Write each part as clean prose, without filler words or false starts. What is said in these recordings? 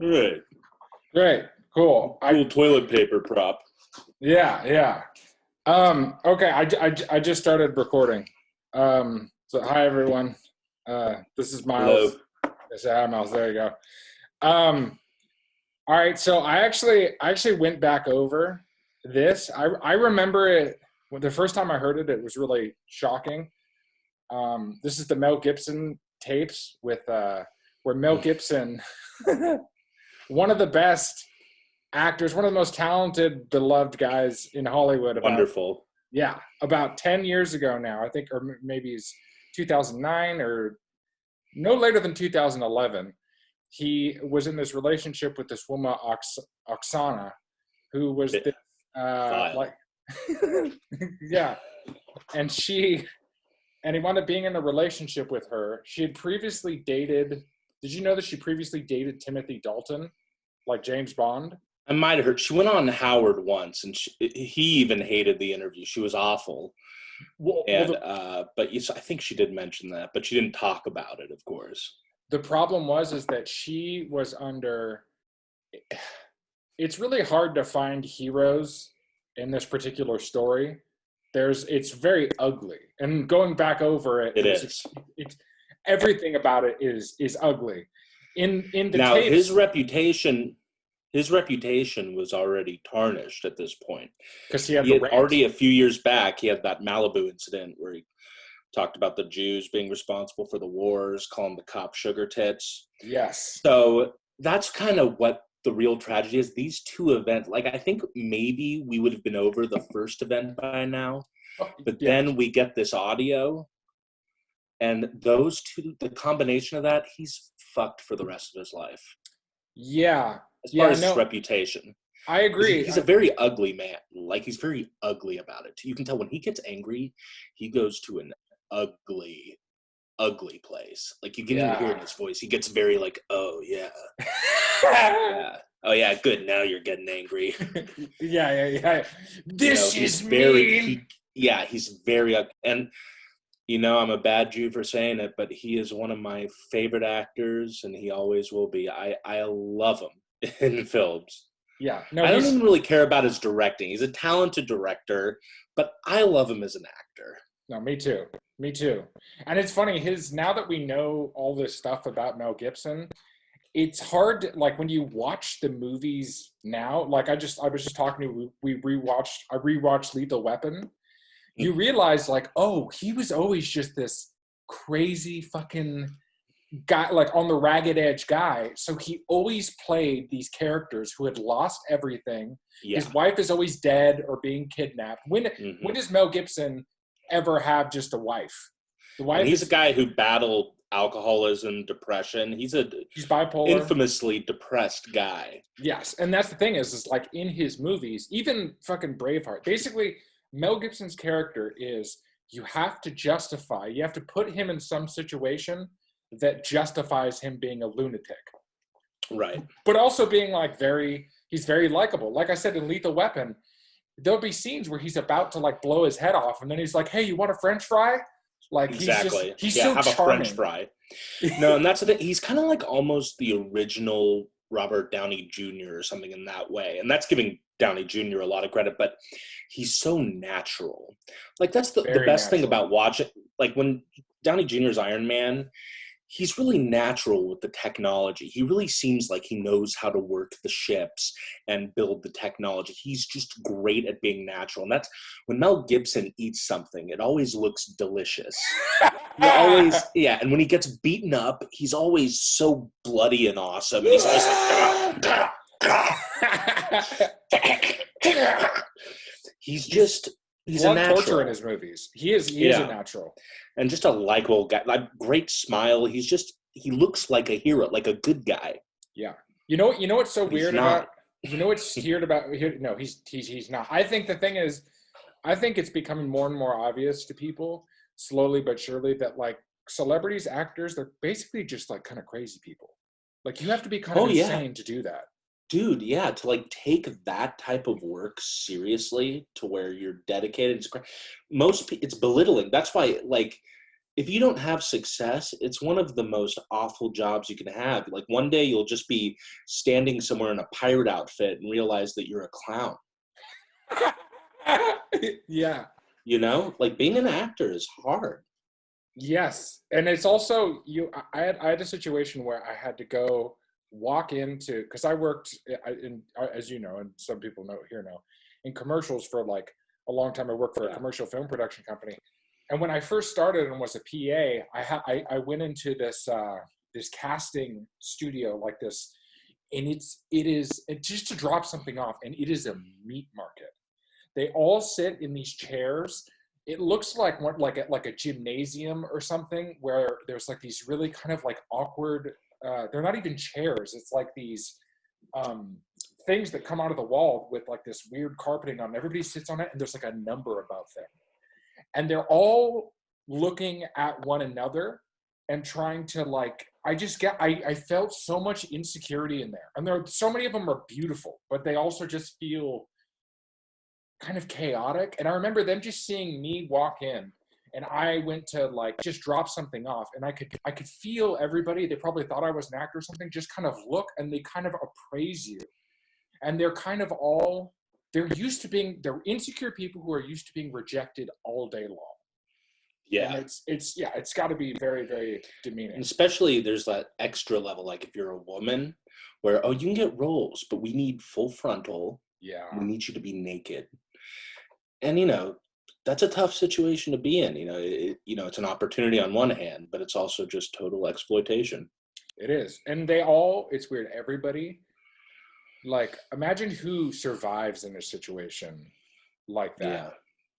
Right. Great. Cool. Cool toilet paper prop. Yeah. Okay, I just started recording. So hi everyone. This is Miles. Hello. Hi Miles. There you go. All right. So I actually went back over this. I remember it when the first time I heard it. It was really shocking. This is the Mel Gibson tapes with where Mel Gibson, one of the best actors, one of the most talented, beloved guys in Hollywood. Wonderful. About 10 years ago now, I think, or maybe it's 2009 or no later than 2011. He was in this relationship with this woman, Oksana, who was this, like, yeah, and he wound up being in a relationship with her. She had previously dated. Did you know that she previously dated Timothy Dalton, like James Bond? I might have heard. She went on Howard once, and he even hated the interview. She was awful. But I think she did mention that, but she didn't talk about it, of course. The problem is that she was under. It's really hard to find heroes in this particular story. It's very ugly, and going back over it, It's everything about it is ugly. In the now tapes, his reputation was already tarnished at this point because he had already a few years back. He had that Malibu incident where he talked about the Jews being responsible for the wars, calling the cops sugar tits. Yes. So that's kind of what the real tragedy is. These two events, like, I think maybe we would have been over the first event by now, but then we get this audio, and those two, the combination of that, he's fucked for the rest of his life. Yeah. As far as his reputation. I agree. He's a very ugly man. Like, he's very ugly about it. You can tell when he gets angry, he goes to an ugly place. Like, you can even hear in his voice. He gets very like, oh, yeah. Yeah. Oh, yeah, good. Now you're getting angry. Yeah. This is very, he's very ugly. And, I'm a bad Jew for saying it, but he is one of my favorite actors, and he always will be. I love him in films. Yeah. No, I don't even really care about his directing. He's a talented director, but I love him as an actor. No, me too. And it's funny, now that we know all this stuff about Mel Gibson, it's hard to, like, when you watch the movies now, like I was just talking to, I rewatched Lethal Weapon. You realize, like, oh, he was always just this crazy fucking guy, like on the ragged edge guy. So he always played these characters who had lost everything. Yeah. His wife is always dead or being kidnapped. When does Mel Gibson ever have just a wife? And he's a guy who battled alcoholism, depression. He's bipolar, infamously depressed guy. Yes, and that's the thing is like in his movies, even fucking Braveheart, basically Mel Gibson's character is you have to put him in some situation that justifies him being a lunatic. Right. But also being like he's very likable. Like I said in Lethal Weapon, there'll be scenes where he's about to like blow his head off and then he's like, hey, you want a French fry? Like, exactly. He's so have charming. A French fry. No, and that's the thing. He's kind of like almost the original Robert Downey Jr. or something in that way. And that's giving Downey Jr. a lot of credit, but he's so natural. Like, that's the best thing about watching. Like, when Downey Jr.'s Iron Man, he's really natural with the technology. He really seems like he knows how to work the ships and build the technology. He's just great at being natural. And that's when Mel Gibson eats something, it always looks delicious. And when he gets beaten up, he's always so bloody and awesome. And he's always like, he's a natural. Torture in his movies. He is a natural. And just a likable guy, like great smile. He looks like a hero, like a good guy. Yeah. You know what's so weird about? You know what's weird about? No, he's not. I think the thing is, I think it's becoming more and more obvious to people, slowly but surely, that like celebrities, actors, they're basically just like kind of crazy people. Like you have to be kind of insane to do that. Dude, yeah, to like take that type of work seriously to where you're dedicated. It's belittling. That's why, like, if you don't have success, it's one of the most awful jobs you can have. Like one day you'll just be standing somewhere in a pirate outfit and realize that you're a clown. Yeah. You know, like being an actor is hard. Yes, and it's also I had a situation where I had to go walk into, because I worked as you know, and some people know here know, in commercials for like a long time. I worked for a commercial film production company, and when I first started and was a PA, I went into this this casting studio like this, and it is just to drop something off, and it is a meat market. They all sit in these chairs. It looks like like a gymnasium or something, where there's like these really kind of like awkward. They're not even chairs. It's like these things that come out of the wall with like this weird carpeting on. Everybody sits on it, and there's like a number above them, and they're all looking at one another and trying to like. I felt so much insecurity in there, and there are so many of them are beautiful, but they also just feel kind of chaotic. And I remember them just seeing me walk in, and I went to like just drop something off, and I could feel everybody, they probably thought I was an actor or something, just kind of look, and they kind of appraise you. And they're kind of all, they're insecure people who are used to being rejected all day long. Yeah. And it's got to be very, very demeaning. And especially there's that extra level, like if you're a woman, where, you can get roles, but we need full frontal. Yeah. We need you to be naked. And, you know, that's a tough situation to be in. It's an opportunity on one hand, but it's also just total exploitation. It is. And it's weird. Everybody, like, imagine who survives in a situation like that. Yeah.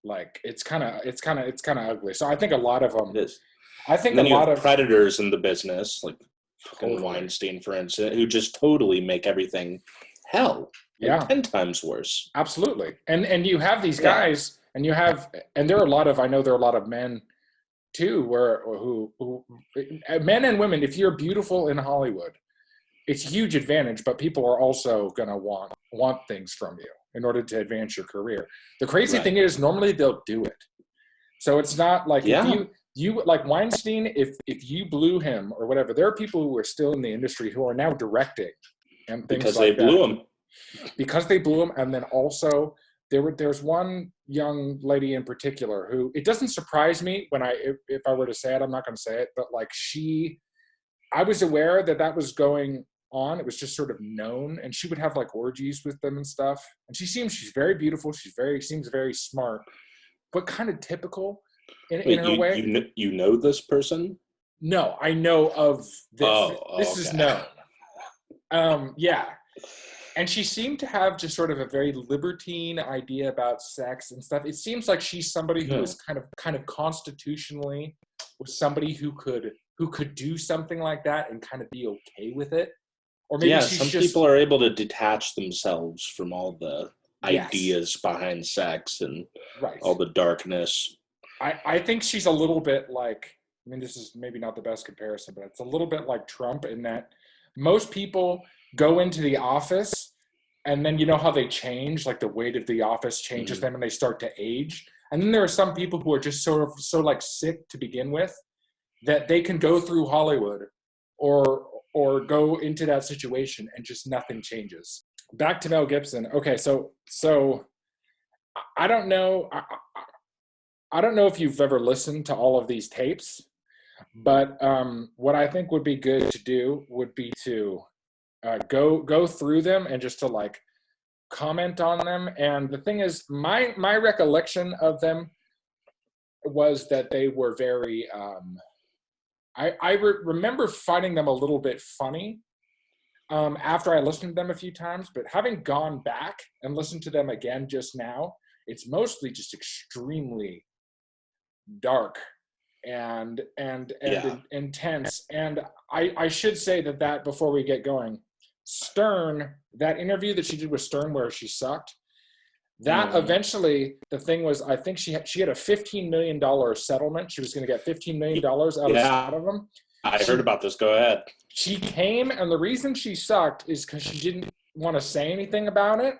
Like, it's kind of ugly. So I think a lot of them, it is. I think and then a you lot have of predators in the business, like fucking Weinstein, for instance, who just totally make everything hell. Like 10 times worse. Absolutely. And you have these guys, and there are a lot of men too, who men and women, if you're beautiful in Hollywood, it's a huge advantage, but people are also going to want things from you in order to advance your career. The crazy thing is, normally they'll do it. So it's not like if you like Weinstein, if you blew him or whatever, there are people who are still in the industry who are now directing and things because like they blew him. Because they blew him. And then also there's one young lady in particular who, it doesn't surprise me if I were to say it, I'm not going to say it, but like I was aware that was going on. It was just sort of known, and she would have like orgies with them and stuff. And she's very beautiful. Seems very smart, but kind of typical in her way. You know this person? No, I know of this. This is known. Yeah. And she seemed to have just sort of a very libertine idea about sex and stuff. It seems like she's somebody who is kind of constitutionally was somebody who could do something like that and kind of be okay with it. Or maybe some people are able to detach themselves from all the ideas behind sex and all the darkness. I think she's a little bit like, I mean, this is maybe not the best comparison, but it's a little bit like Trump in that most people go into the office, and then you know how they change, like the weight of the office changes them and they start to age. And then there are some people who are just so like sick to begin with that they can go through Hollywood or go into that situation and just nothing changes. Back to Mel Gibson. Okay, so I don't know. I don't know if you've ever listened to all of these tapes, but what I think would be good to do would be to go through them and just to like comment on them. And the thing is, my recollection of them was that they were very I remember finding them a little bit funny after I listened to them a few times, but having gone back and listened to them again just now, it's mostly just extremely dark and intense. And I should say that before we get going, Stern, that interview that she did with Stern where she sucked, that eventually, the thing was, I think she had a $15 million settlement. She was going to get $15 million out of them. I heard about this. Go ahead. She came, and the reason she sucked is because she didn't want to say anything about it,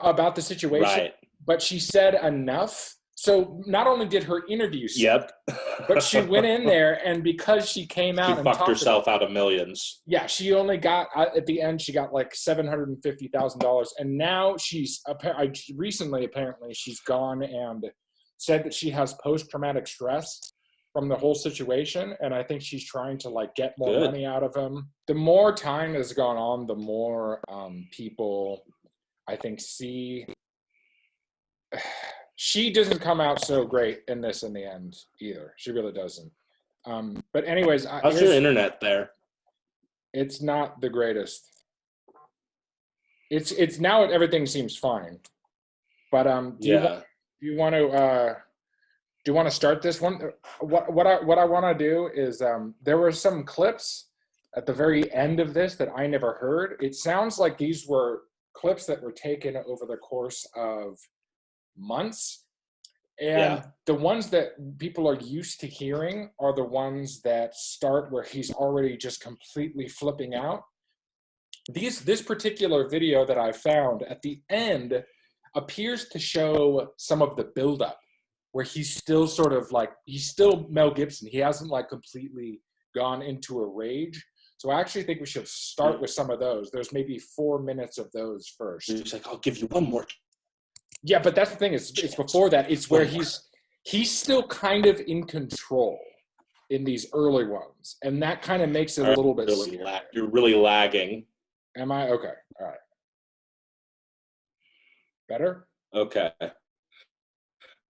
about the situation. Right. But she said enough So not only did her interview suck, Yep. but she went in there, and because she came out She and fucked talked herself out of millions. yeah, she only got at the end. She got like $750,000, and now recently apparently she's gone and said that she has post-traumatic stress from the whole situation, and I think she's trying to like get more money out of him. The more time has gone on, the more people I think see. She doesn't come out so great in this in the end either. She really doesn't. But anyways, how's your internet there? It's not the greatest. It's now everything seems fine. But do you want to start this one? What I want to do is there were some clips at the very end of this that I never heard. It sounds like these were clips that were taken over the course of months. And the ones that people are used to hearing are the ones that start where he's already just completely flipping out. This particular video that I found at the end appears to show some of the buildup where he's still sort of like, he's still Mel Gibson. He hasn't like completely gone into a rage. So I actually think we should start with some of those. There's maybe 4 minutes of those first. He's like, I'll give you one more. Yeah, but that's the thing. It's before that. It's where he's still kind of in control in these early ones, and that kind of makes it a little bit. You're really lagging. Am I okay? All right. Better. Okay.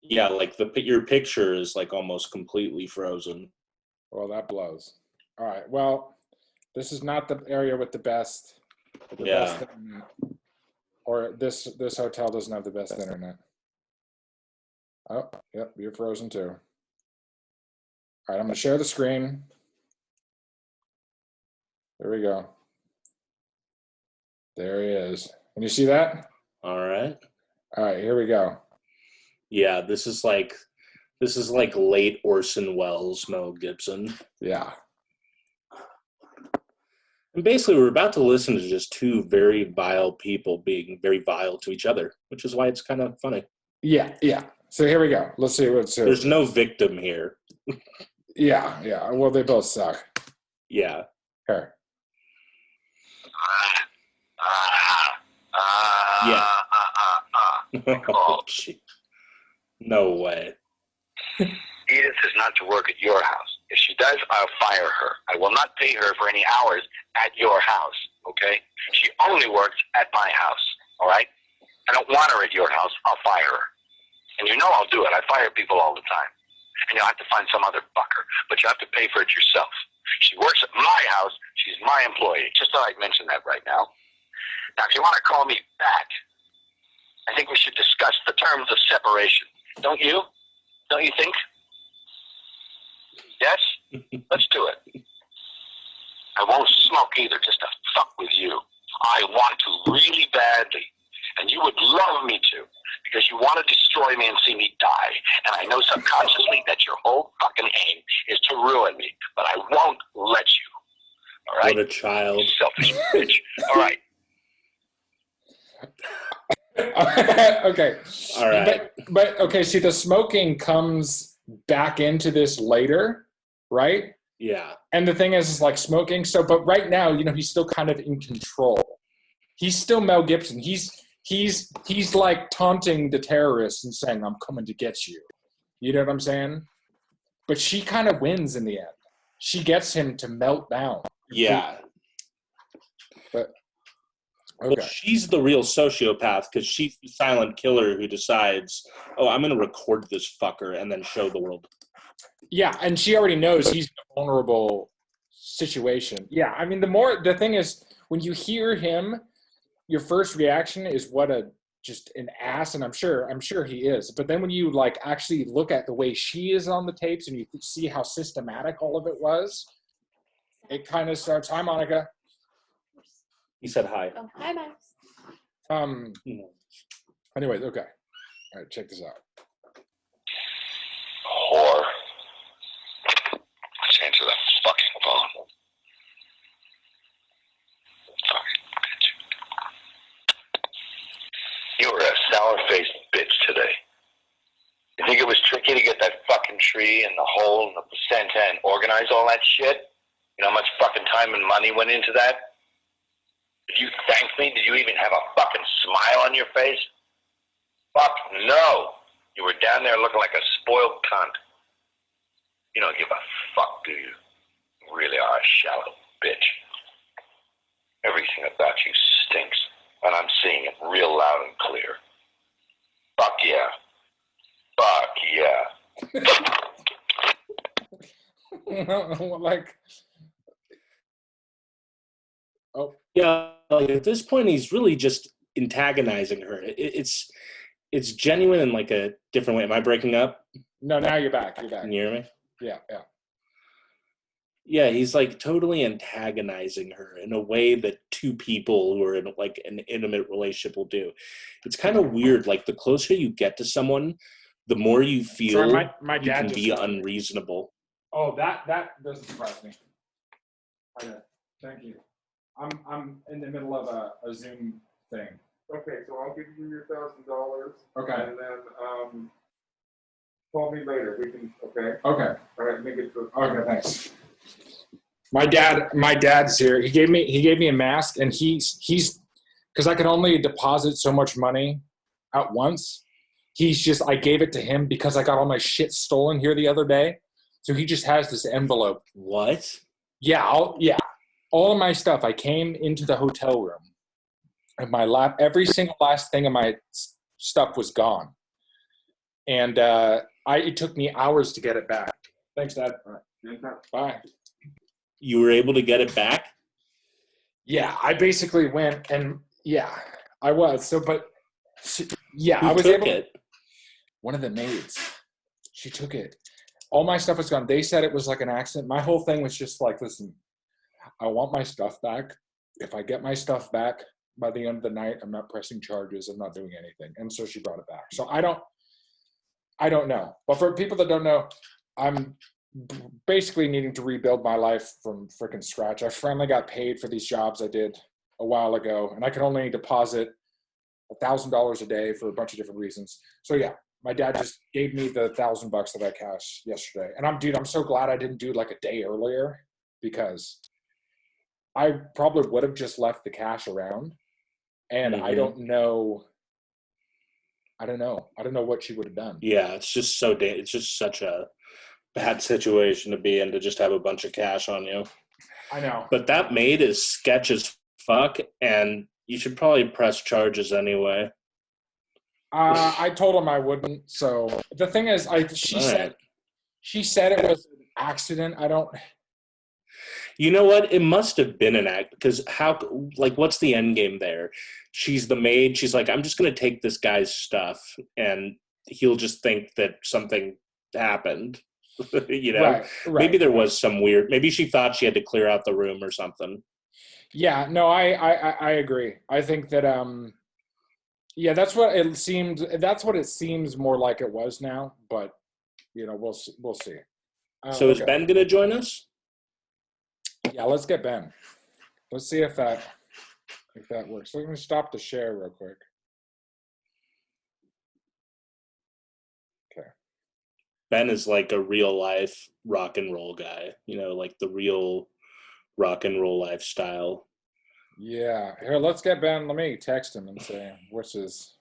Yeah, like your picture is like almost completely frozen. Well, that blows. All right. Well, this is not the area with the best. Best or this hotel doesn't have the best internet. Oh, yep, you're frozen too. All right, I'm going to share the screen. There we go. There he is. Can you see that? All right. All right, here we go. Yeah, this is like late Orson Welles, Mel Gibson. Yeah. And basically, we're about to listen to just two very vile people being very vile to each other, which is why it's kind of funny. Yeah. So here we go. Let's see what's here. There's no victim here. Yeah. Well, they both suck. Yeah. Here. Yeah. Oh, gee. No way. Edith is not to work at your house. If she does, I'll fire her. I will not pay her for any hours at your house, okay? She only works at my house, all right? I don't want her at your house. I'll fire her. And you know I'll do it. I fire people all the time. And you'll have to find some other fucker, but you have to pay for it yourself. She works at my house. She's my employee. Just thought I'd mention that right now. Now, if you want to call me back, I think we should discuss the terms of separation. Don't you? Don't you think? Yes? Let's do it. I won't smoke either just to fuck with you. I want to really badly. And you would love me to, because you want to destroy me and see me die. And I know subconsciously that your whole fucking aim is to ruin me. But I won't let you. All right? What a child. You selfish bitch. All right. Okay. All right. But okay, see, the smoking comes back into this later, right? Yeah. And the thing is like smoking. So, but right now, he's still kind of in control. He's still Mel Gibson. He's like taunting the terrorists and saying, "I'm coming to get you." You know what I'm saying? But she kind of wins in the end. She gets him to melt down. Yeah. But okay. Well, she's the real sociopath because she's the silent killer who decides, oh, I'm going to record this fucker and then show the world. Yeah, and she already knows he's in a vulnerable situation. Yeah, I mean, the thing is, when you hear him, your first reaction is just an ass, and I'm sure he is. But then when you like actually look at the way she is on the tapes and you see how systematic all of it was, it kind of starts. Hi, Monica. He said hi. Oh, hi, Max. Anyways, okay. All right, check this out. Whore. Let's answer that fucking phone. Sorry, bitch. You were a sour-faced bitch today. You think it Kid to get that fucking tree and the hole and the placenta and organize all that shit? You know how much fucking time and money went into that? Did you thank me? Did you even have a fucking smile on your face? Fuck no. You were down there looking like a spoiled cunt. You don't give a fuck, do you? You really are a shallow bitch. Everything about you stinks, and I'm seeing it real loud and clear. Fuck yeah. Fuck yeah. Like, oh. Yeah, like at this point, he's really just antagonizing her. It's genuine in like a different way. Am I breaking up? No, now you're back. You're back. Can you hear me? Yeah. Yeah, he's like totally antagonizing her in a way that two people who are in like an intimate relationship will do. It's kind of weird. Like the closer you get to someone, the more you feel my you dad can be unreasonable. Oh, that doesn't surprise me. Okay, thank you. I'm in the middle of a Zoom thing. Okay, so I'll give you your $1,000. Okay. And then call me later. We can. Okay. Okay. All right. Make it. Okay. Thanks. My dad's here. He gave me a mask, and he's because I can only deposit so much money at once. I gave it to him because I got all my shit stolen here the other day. So he just has this envelope. What? Yeah, all of my stuff. I came into the hotel room, and every single last thing of my stuff was gone, and it took me hours to get it back. Thanks, Dad. All right. Bye. You were able to get it back? Yeah, I basically went and I was. So, but yeah, Who I was took able. it? One of the maids, she took it. All my stuff was gone. They said it was like an accident. My whole thing was just like, listen, I want my stuff back. If I get my stuff back by the end of the night, I'm not pressing charges. I'm not doing anything. And so she brought it back. So I don't know. But for people that don't know, I'm basically needing to rebuild my life from freaking scratch. I finally got paid for these jobs I did a while ago, and I can only deposit $1,000 a day for a bunch of different reasons. So yeah, my dad just gave me the $1,000 that I cashed yesterday. And I'm so glad I didn't do like a day earlier, because I probably would have just left the cash around, and I don't know what she would have done. Yeah, it's just such a bad situation to be in, to just have a bunch of cash on you. I know. But that maid is sketch as fuck, and you should probably press charges anyway. I told him I wouldn't. So the thing is, she said it was an accident. I don't. You know what? It must have been an act, because what's the end game there? She's the maid. She's like, I'm just going to take this guy's stuff, and he'll just think that something happened. You know, right, maybe there was some weird. Maybe she thought she had to clear out the room or something. Yeah, no, I agree. I think that yeah, that's what it seemed. That's what it seems more like it was now. But we'll see. So is Ben gonna join us? Yeah, let's get Ben. Let's see if that works. Let me stop the share real quick. Okay. Ben is like a real life rock and roll guy. Like the real rock and roll lifestyle. Yeah. Here, let's get Ben. Let me text him and say, what's his...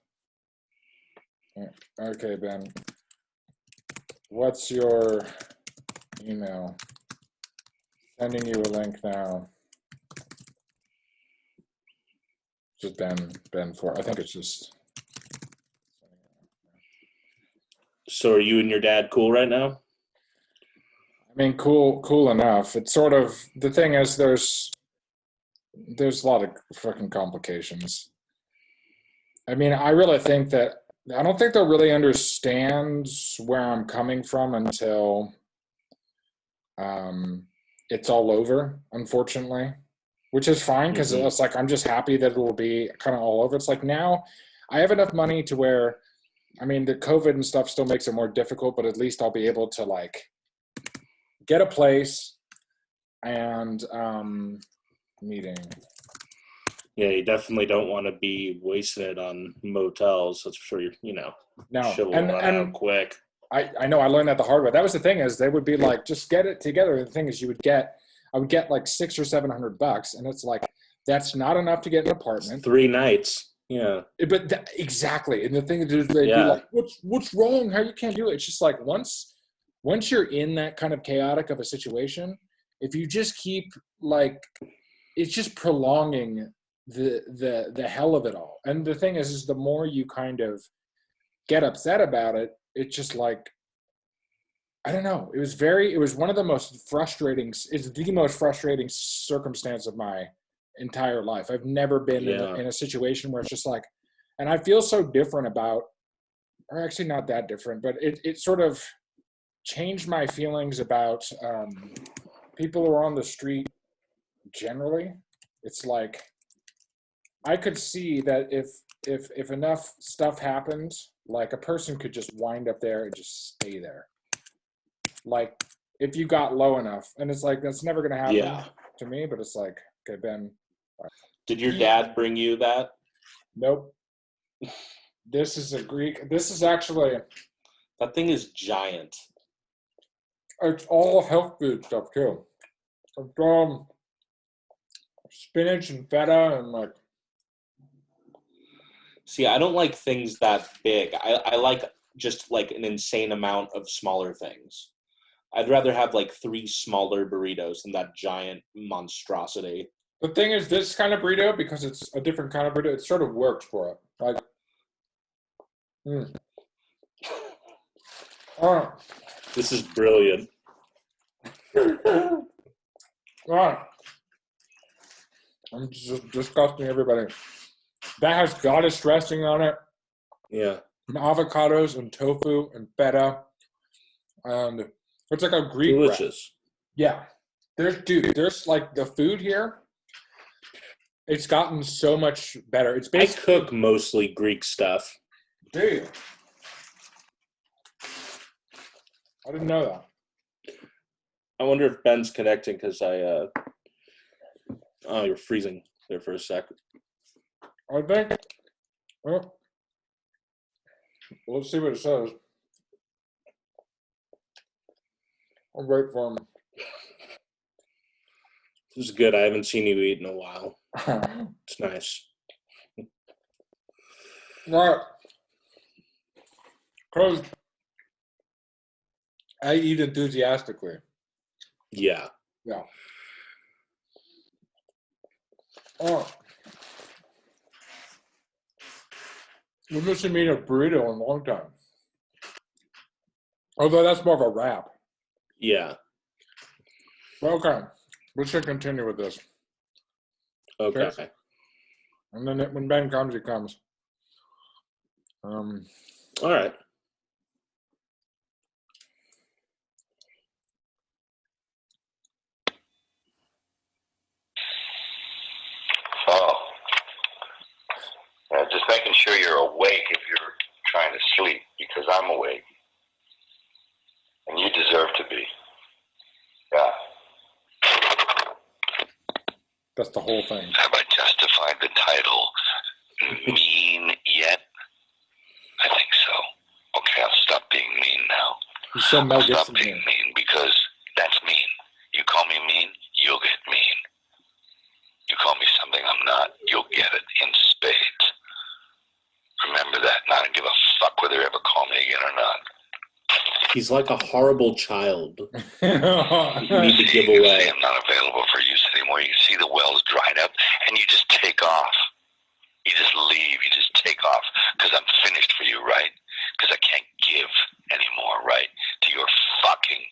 Okay, Ben. What's your email? Sending you a link now. Just Ben for... I think it's just... So are you and your dad cool right now? I mean, cool enough. It's sort of... The thing is, there's a lot of fucking complications. I mean, I really think that I don't think they'll really understand where I'm coming from until it's all over, unfortunately, which is fine, because it's like I'm just happy that it will be kind of all over. It's like now I have enough money to where, I mean, the COVID and stuff still makes it more difficult, but at least I'll be able to like get a place and meeting. Yeah, you definitely don't want to be wasting it on motels. That's for sure. No, shit will run out quick. I know I learned that the hard way. That was the thing is they would be like, just get it together. The thing is I would get like $600 or $700, and it's like that's not enough to get an apartment. 3 nights. Yeah. But exactly. And the thing is they'd be like, what's wrong? How you can't do it? It's just like once you're in that kind of chaotic of a situation, if you just keep like, it's just prolonging the hell of it all. And the thing is the more you kind of get upset about it, it's just like, I don't know. It was one of the most frustrating, it's the most frustrating circumstance of my entire life. I've never been in a situation where it's just like, and I feel so different about, or actually not that different, but it sort of changed my feelings about people who are on the street generally. It's like, I could see that if enough stuff happened, like a person could just wind up there and just stay there. Like if you got low enough, and it's like, that's never going to happen to me, but it's like, okay, Ben. Did your dad bring you that? Nope. This is actually. That thing is giant. It's all health food stuff too. It's spinach and feta and like. See, I don't like things that big. I like just like an insane amount of smaller things. I'd rather have like 3 smaller burritos than that giant monstrosity. The thing is, this kind of burrito, because it's a different kind of burrito, it sort of works for it. Like, This is brilliant. I'm just disgusting everybody. That has goddess dressing on it. Yeah. And avocados and tofu and feta. And it's like a Greek delicious. Wrap. Yeah. There's like the food here. It's gotten so much better. It's basically I cook mostly Greek stuff. Do you? I didn't know that. I wonder if Ben's connecting because oh, you're freezing there for a sec. I think. Well, let's see what it says. I'll wait for him. This is good. I haven't seen you eat in a while. It's nice. Right. Because I eat enthusiastically. Yeah. Yeah. Oh. We're missing me a burrito in a long time. Although that's more of a wrap. Yeah. Well, okay. We should continue with this. Okay. And then when Ben comes, he comes. All right. Oh. Just making sure you're awake if you're trying to sleep, because I'm awake. And you deserve to be. Yeah. That's the whole thing. Have I justified the title mean yet? I think so. Okay, I'll stop being mean now. You said Mel Gibson. Stop being mean because that's mean. You call me mean, you'll get mean. You call me something I'm not, you'll get it in spades. Remember that, and I don't give a fuck whether you ever call me again or not. He's like a horrible child. You need to give You away. say I'm not available for use anymore. You see the wells dried up, and you just take off. You just leave. You just take off because I'm finished for you, right? Because I can't give anymore, right? To your fucking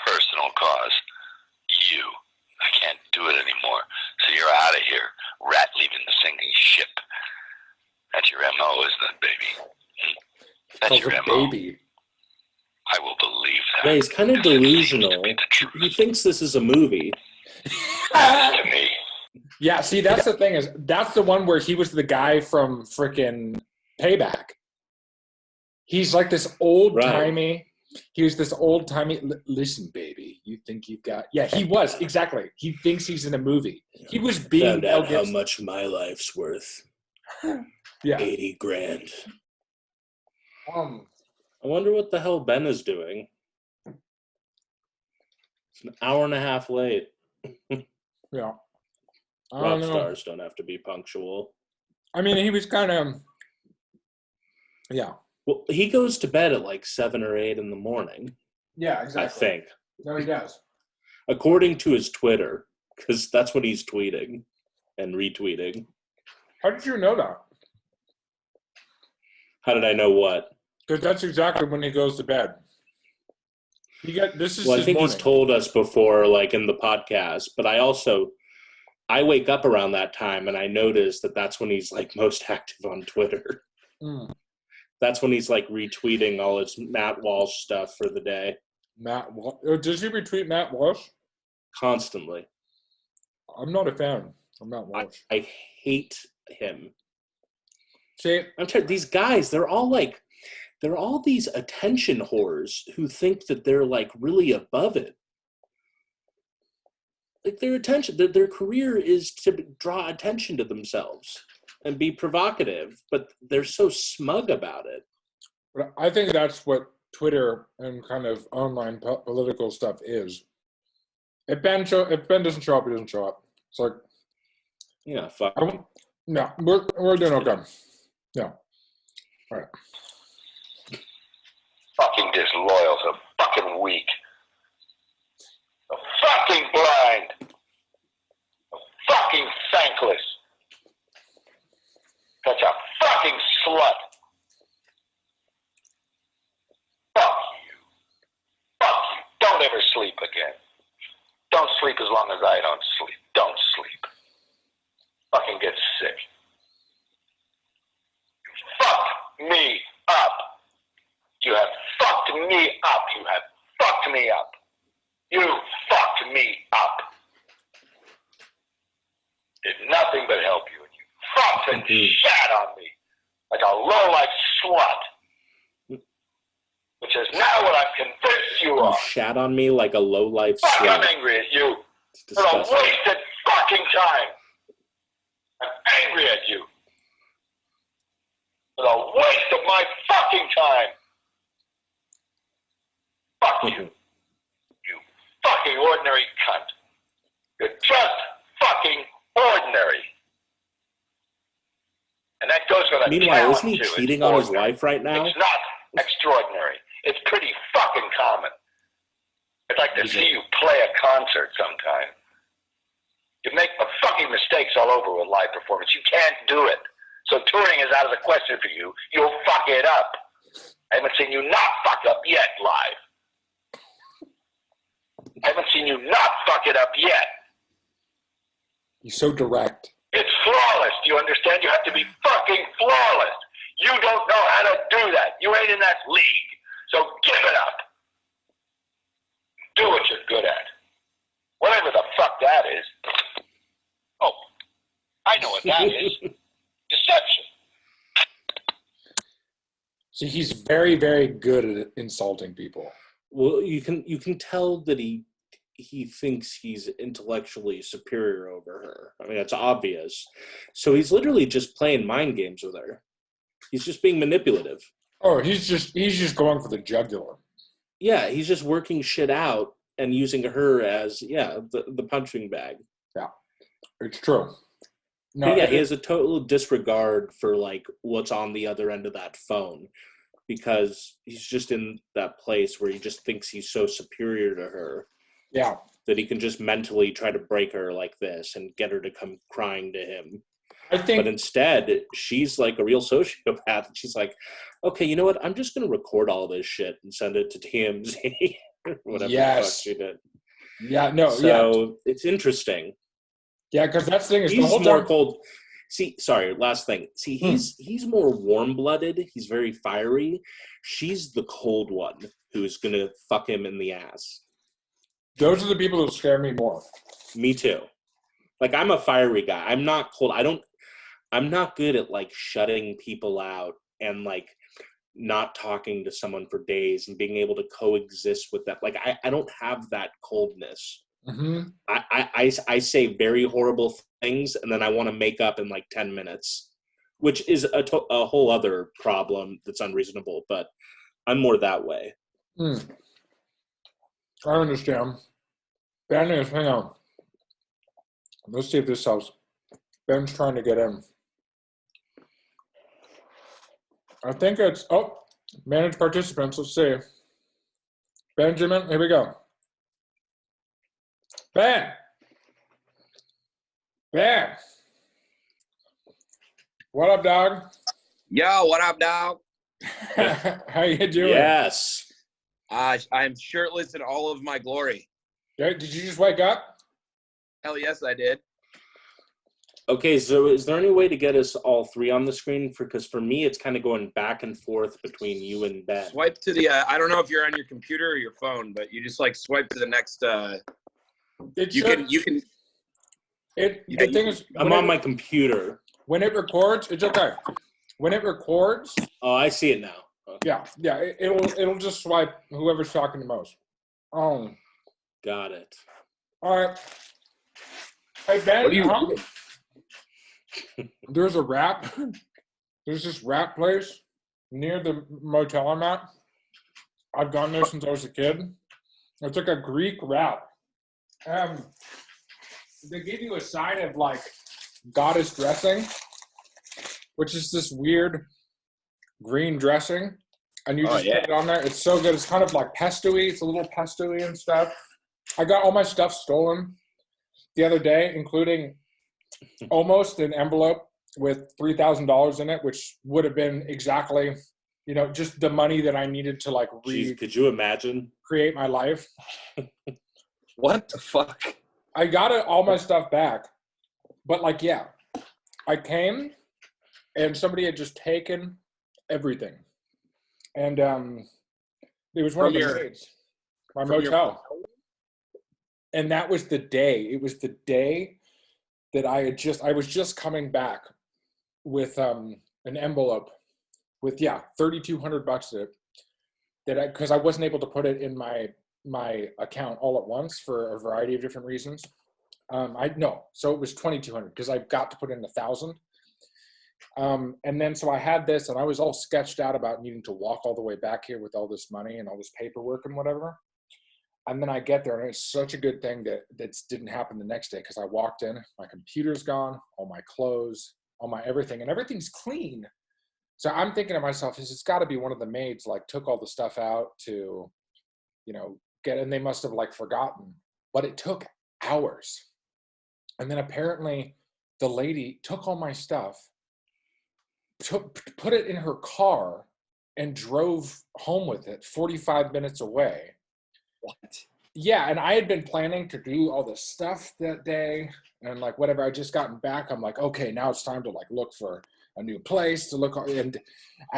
personal cause. You. I can't do it anymore. So you're out of here. Rat leaving the sinking ship. That's your MO, isn't it, baby? That's your MO. Baby. I will believe that. Yeah, he's kind of delusional. He thinks this is a movie. To me. Yeah, see, that's the thing is, that's the one where he was the guy from frickin' Payback. He's like this old-timey, Right. He was this old-timey, listen, baby, you think you've got, yeah, he was, exactly. He thinks he's in a movie. He was being Found out how much my life's worth. Yeah. 80 grand. I wonder what the hell Ben is doing. It's an hour and a half late. Yeah. I Rock don't know. stars don't have to be punctual. I mean, he was kind of, yeah. Well, he goes to bed at like 7 or 8 in the morning. Yeah, exactly. I think. No, he does. According to his Twitter, because that's what he's tweeting and retweeting. How did you know that? How did I know what? Because that's exactly when he goes to bed. This is Well, I his think morning. he's told us before, like in the podcast, but I wake up around that time and I notice that that's when he's like most active on Twitter. Mm. That's when he's like retweeting all his Matt Walsh stuff for the day. Matt Walsh. Does he retweet Matt Walsh? Constantly. I'm not a fan of Matt Walsh. I hate him. See, These guys, they're all these attention whores who think that they're like really above it. Like their career is to draw attention to themselves and be provocative, but they're so smug about it. but I think that's what Twitter and kind of online political stuff is. If Ben doesn't show up, he doesn't show up. It's like, Yeah, fuck. no, we're doing okay. Yeah. All right. Fucking disloyal, so fucking weak. So fucking blind. So fucking thankless. Such a fucking slut. Fuck you. Fuck you. Don't ever sleep again. Don't sleep as long as I don't sleep. Don't sleep. Fucking get sick. You fucked me up. You have fucked me up. You have fucked me up. You fucked me up. Did nothing but help you. And you fucked and shat on me like a low-life slut. Which is now what I'm convinced you You are. shat on me like a low-life Fuck, I'm slut. angry at you. It's For a disgusting. wasted fucking time. I'm angry at you. For the waste of my fucking time. Fuck you. You fucking ordinary cunt. You're just fucking ordinary. And that goes with a Meanwhile, talent, isn't he too. It's cheating on his ordinary. wife right now? It's not extraordinary. It's pretty fucking common. I'd like to see you play a concert sometime. You make fucking mistakes all over with live performance. You can't do it. So touring is out of the question for you. You'll fuck it up. I haven't seen you not fuck up yet live. I haven't seen you not fuck it up yet. He's so direct. It's flawless. Do you understand? You have to be fucking flawless. You don't know how to do that. You ain't in that league. So give it up. Do what you're good at. Whatever the fuck that is. Oh, I know what that is. Deception. See, he's very, very good at insulting people. Well, you can tell that he thinks he's intellectually superior over her. I mean, it's obvious. So he's literally just playing mind games with her. He's just being manipulative. Oh, he's just going for the jugular. Yeah, he's just working shit out and using her as the punching bag. Yeah, it's true. No, But yeah, he has a total disregard for like what's on the other end of that phone, because he's just in that place where he just thinks he's so superior to her. Yeah. That he can just mentally try to break her like this and get her to come crying to him. I think, But instead, she's like a real sociopath. And she's like, okay, you know what? I'm just going to record all this shit and send it to TMZ. Whatever the fuck she did. Yeah, no, So it's interesting. Yeah, because that's the thing is He's the whole more time. cold. See, sorry, last thing. See, he's more warm-blooded. He's very fiery. She's the cold one who's going to fuck him in the ass. Those are the people that scare me more. Me too. Like, I'm a fiery guy. I'm not cold. I'm not good at, like, shutting people out and, like, not talking to someone for days and being able to coexist with that. Like, I don't have that coldness. Mm-hmm. I say very horrible things, and then I want to make up in, like, 10 minutes, which is a whole other problem that's unreasonable. But I'm more that way. I understand. Ben is, hang on. Let's see if this helps. Ben's trying to get in. I think it's, manage participants. Let's see. Benjamin, here we go. Ben. What up, dog? Yo, what up, dog? How you doing? Yes. I'm shirtless in all of my glory. Did you just wake up? Hell yes, I did. Okay, so is there any way to get us all three on the screen? Because for me, it's kind of going back and forth between you and Ben. Swipe to the, I don't know if you're on your computer or your phone, but you just like swipe to the next, you can. The thing is, I'm on my computer. When it records, it's okay. When it records. Oh, I see it now. Okay. Yeah. It'll just swipe whoever's talking the most. Got it. All right. Hey Ben, What are you there's a wrap. There's this wrap place near the motel I'm at. I've gone there since I was a kid. It's like a Greek wrap. They give you a side of like goddess dressing, which is this weird green dressing, and you just put it on there. It's so good. It's kind of like pesto-y. It's a little pesto-y and stuff. I got all my stuff stolen the other day, including almost an envelope with $3,000 in it, which would have been exactly, just the money that I needed to like Jeez, could you imagine? Create my life. What the fuck? I got all my stuff back, but I came and somebody had just taken everything, and it was one of the maids, my motel, and that was the day. It was the day that I was just coming back with an envelope with $3,200 in it, because I wasn't able to put it in my account all at once for a variety of different reasons. So it was $2,200 because I got to put in $1,000. And then so I had this, and I was all sketched out about needing to walk all the way back here with all this money and all this paperwork and whatever. And then I get there, and it's such a good thing that didn't happen the next day, because I walked in, my computer's gone, all my clothes, all my everything, and everything's clean. So I'm thinking to myself, it's got to be one of the maids like took all the stuff out to, get, and they must have like forgotten. But it took hours. And then apparently the lady took all my stuff, put it in her car, and drove home with it 45 minutes away. What? Yeah, and I had been planning to do all this stuff that day, and like whatever. I just gotten back. I'm like, okay, now it's time to like look for a new place to look, and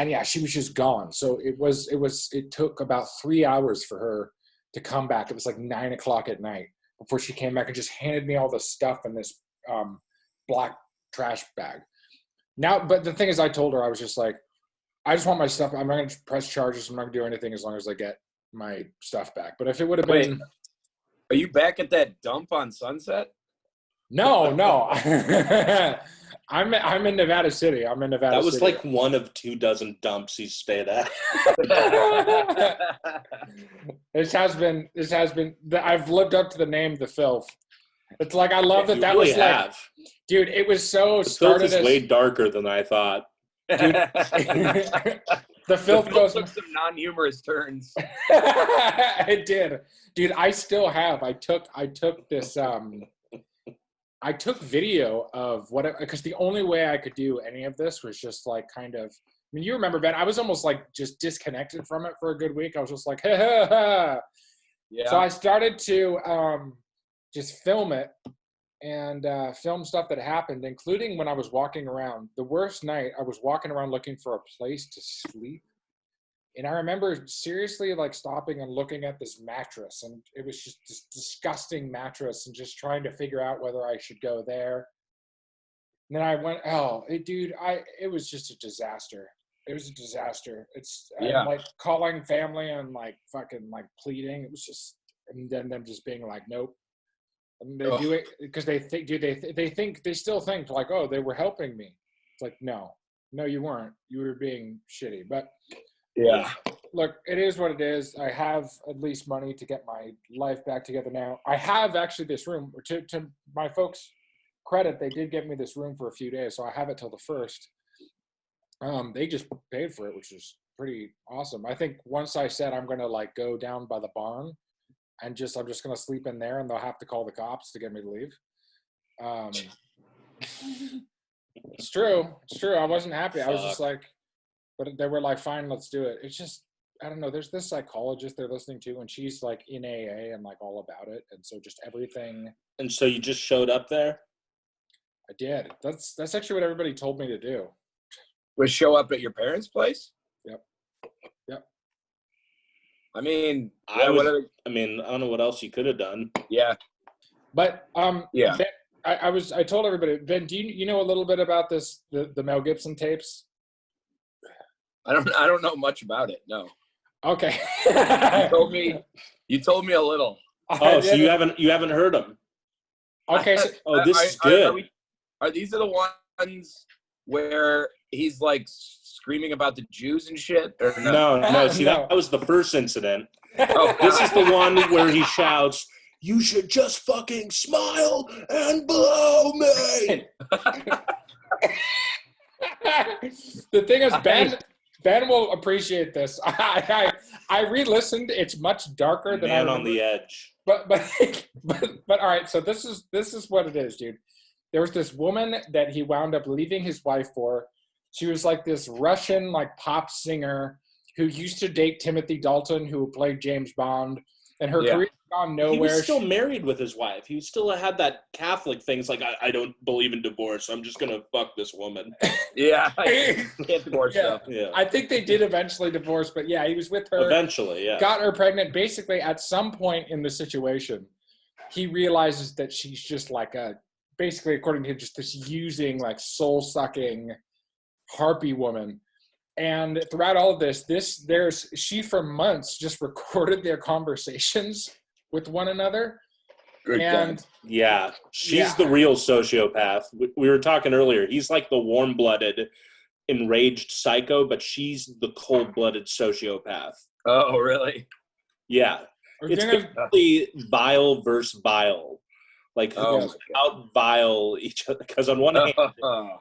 yeah, she was just gone. So it took about 3 hours for her to come back. It was like 9 o'clock at night before she came back and just handed me all the stuff in this black trash bag. Now, but the thing is, I told her, I was just like, I just want my stuff. I'm not going to press charges. I'm not going to do anything as long as I get my stuff back. But if it would have been... Are you back at that dump on Sunset? No. I'm in Nevada City. That was like one of 24 dumps he stayed at. This has been. I've lived up to the name, the Filth. It's like I love that. That really was like, dude. It was so the started Filth is way darker than I thought. Dude, the Filth goes took some non-humorous turns. It did, dude. I still have. I took this. I took video of whatever, because the only way I could do any of this was just like kind of. I mean, you remember, Ben? I was almost like just disconnected from it for a good week. I was just like, ha ha ha. Yeah. So I started to just film it and film stuff that happened, including when I was walking around. The worst night, I was walking around looking for a place to sleep. And I remember seriously like stopping and looking at this mattress, and it was just this disgusting mattress, and just trying to figure out whether I should go there. And then I went, it was just a disaster. It was a disaster. It's like calling family and like fucking like pleading. It was just, and then them just being like, nope. And they do it because they think, dude, they still think like, oh, they were helping me. It's like, no, you weren't. You were being shitty. But Yeah. Look, it is what it is. I have at least money to get my life back together now. I have actually this room. To my folks' credit, they did get me this room for a few days, so I have it till the 1st. They just paid for it, which is pretty awesome. I think once I said I'm gonna like go down by the barn and I'm just gonna sleep in there, and they'll have to call the cops to get me to leave. It's true. It's true. I wasn't happy. I was just like, but they were like, fine, let's do it. It's just, I don't know. There's this psychologist they're listening to, and she's like in AA and like all about it. And so just everything. And so you just showed up there? I did. That's actually what everybody told me to do. Was show up at your parents' place? Yep. I mean, I don't know what else you could have done. Yeah. But yeah. Ben, I told everybody, Ben, do you know a little bit about this, the Mel Gibson tapes? I don't know much about it. No. Okay. you told me a little. Oh, so you haven't heard them? Okay. So, this is good. Are these the ones where he's like screaming about the Jews and shit? Or No. See, No. that was the first incident. Oh. This is the one where he shouts, "You should just fucking smile and blow me." The thing is, Ben will appreciate this. I re-listened. It's much darker than I remember. On the edge. But all right. So this is what it is, dude. There was this woman that he wound up leaving his wife for. She was like this Russian like pop singer who used to date Timothy Dalton, who played James Bond, and her career gone nowhere. He was still married with his wife. He still had that Catholic thing. It's like, I don't believe in divorce. So I'm just gonna fuck this woman. Yeah, can't divorce them. Yeah. I think they did eventually divorce, but yeah, he was with her. Eventually, yeah. Got her pregnant. Basically, at some point in the situation, he realizes that she's just like basically, according to him, just this using, like soul-sucking harpy woman. And throughout all of this, she for months just recorded their conversations with one another. Yeah, she's the real sociopath. We were talking earlier. He's like the warm-blooded, enraged psycho, but she's the cold-blooded sociopath. Oh, really? Yeah. It's basically vile versus vile. Like, out-vile each other. Because on one hand,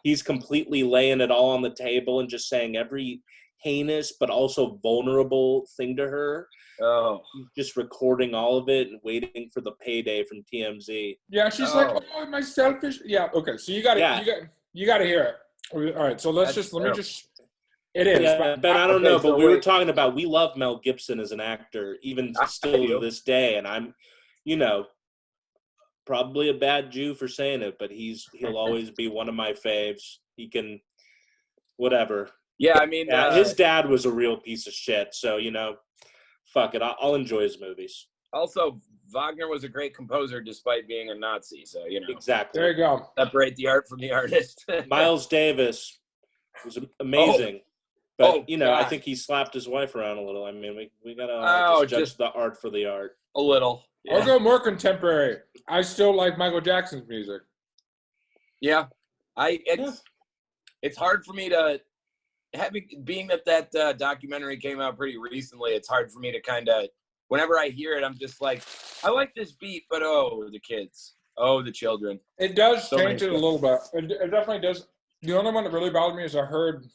he's completely laying it all on the table and just saying every heinous but also vulnerable thing to her. Oh. He's just recording all of it and waiting for the payday from TMZ. Yeah, she's like, "Oh, my selfish." Yeah, okay. So you got to hear it. All right. So let me just. It is. Yeah, but I don't know. But we were talking about, we love Mel Gibson as an actor, even still to this day, and I'm, probably a bad Jew for saying it, but he'll always be one of my faves. He can, whatever. Yeah, I mean, his dad was a real piece of shit. So fuck it, I'll enjoy his movies. Also, Wagner was a great composer despite being a Nazi. So exactly. There you go. Separate the art from the artist. Miles Davis was amazing. But I think he slapped his wife around a little. I mean, we gotta judge the art for the art. A little. Yeah. I'll go more contemporary. I still like Michael Jackson's music. Yeah, it's hard for me to being that documentary came out pretty recently. It's hard for me to kind of, whenever I hear it, I'm just like, I like this beat, but the kids, the children. It does change it a little bit. It definitely does. The only one that really bothered me is I heard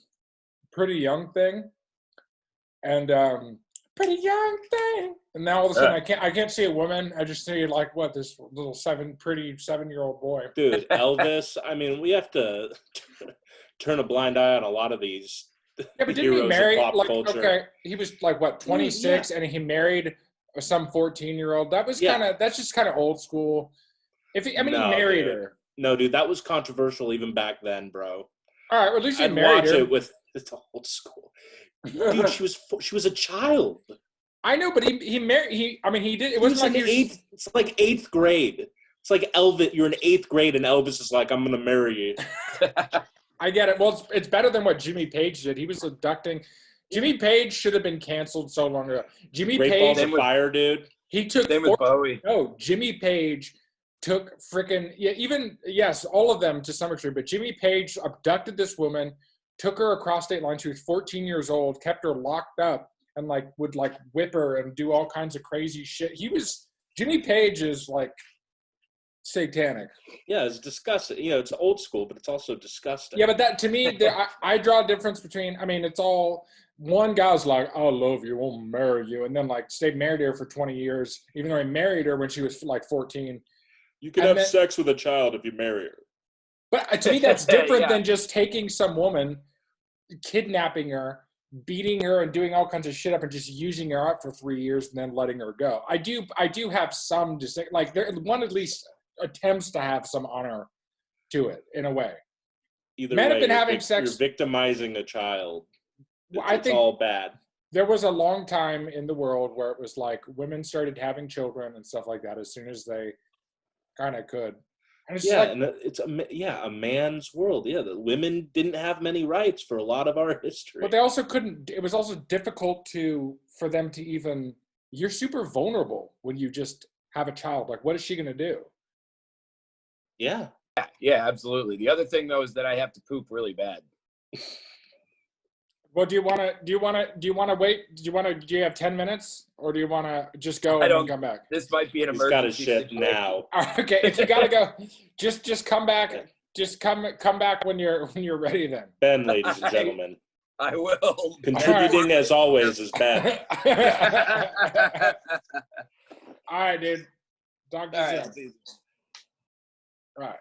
Pretty Young Thing, and Pretty Young Thing, and now all of a sudden I can't see a woman. I just see like this little 7-year-old boy. Dude, Elvis. I mean, we have to turn a blind eye on a lot of these. Yeah, but didn't heroes he marry? of pop Like, culture. okay, he was like 26, and he married some 14-year-old. That was that's just kind of old school. He married her. No, dude, that was controversial even back then, bro. All right, well, at least he married her. It with it's old school. Dude, she was a child. I know, but he married. He did. It wasn't like eighth. It's like 8th grade. It's like Elvis. You're in 8th grade, and Elvis is like, "I'm gonna marry you." I get it. Well, it's better than what Jimmy Page did. He was abducting. Jimmy Page should have been canceled so long ago. Jimmy Great Page. Balls of Fire, dude. He took. Same with Bowie. No, Jimmy Page took all of them to some extent, but Jimmy Page abducted this woman, took her across state lines. She was 14 years old, kept her locked up, and like would like whip her and do all kinds of crazy shit. Jimmy Page is like satanic. Yeah, it's disgusting. You know, it's old school, but it's also disgusting. Yeah, but that to me, I draw a difference between. I mean, it's all one guy's like, "I love you, I'll marry you," and then like stayed married to her for 20 years, even though he married her when she was like 14. You can have sex with a child if you marry her. But to me, that's different Yeah. than just taking some woman, kidnapping her, beating her, and doing all kinds of shit up, and just using her up for 3 years and then letting her go. I do have some like one at least attempts to have some honor to it in a way. Either Men way, have been having sex. You're victimizing a child. I think it's all bad. There was a long time in the world where it was like women started having children and stuff like that as soon as they kind of could. And it's and it's a man's world. Yeah, the women didn't have many rights for a lot of our history. But they also couldn't. It was also difficult for them to even. You're super vulnerable when you just have a child. Like, what is she going to do? Yeah. Yeah, absolutely. The other thing though is that I have to poop really bad. Well, do you want to wait? Do you have 10 minutes, or do you want to just go and then come back? This might be an He's got his emergency shit situation. All right, okay, if you gotta go, just come back. Just come back when you're ready. Then Ben, ladies and gentlemen, I will. contributing as always is Ben. All right, dude. Talk to you soon. Right.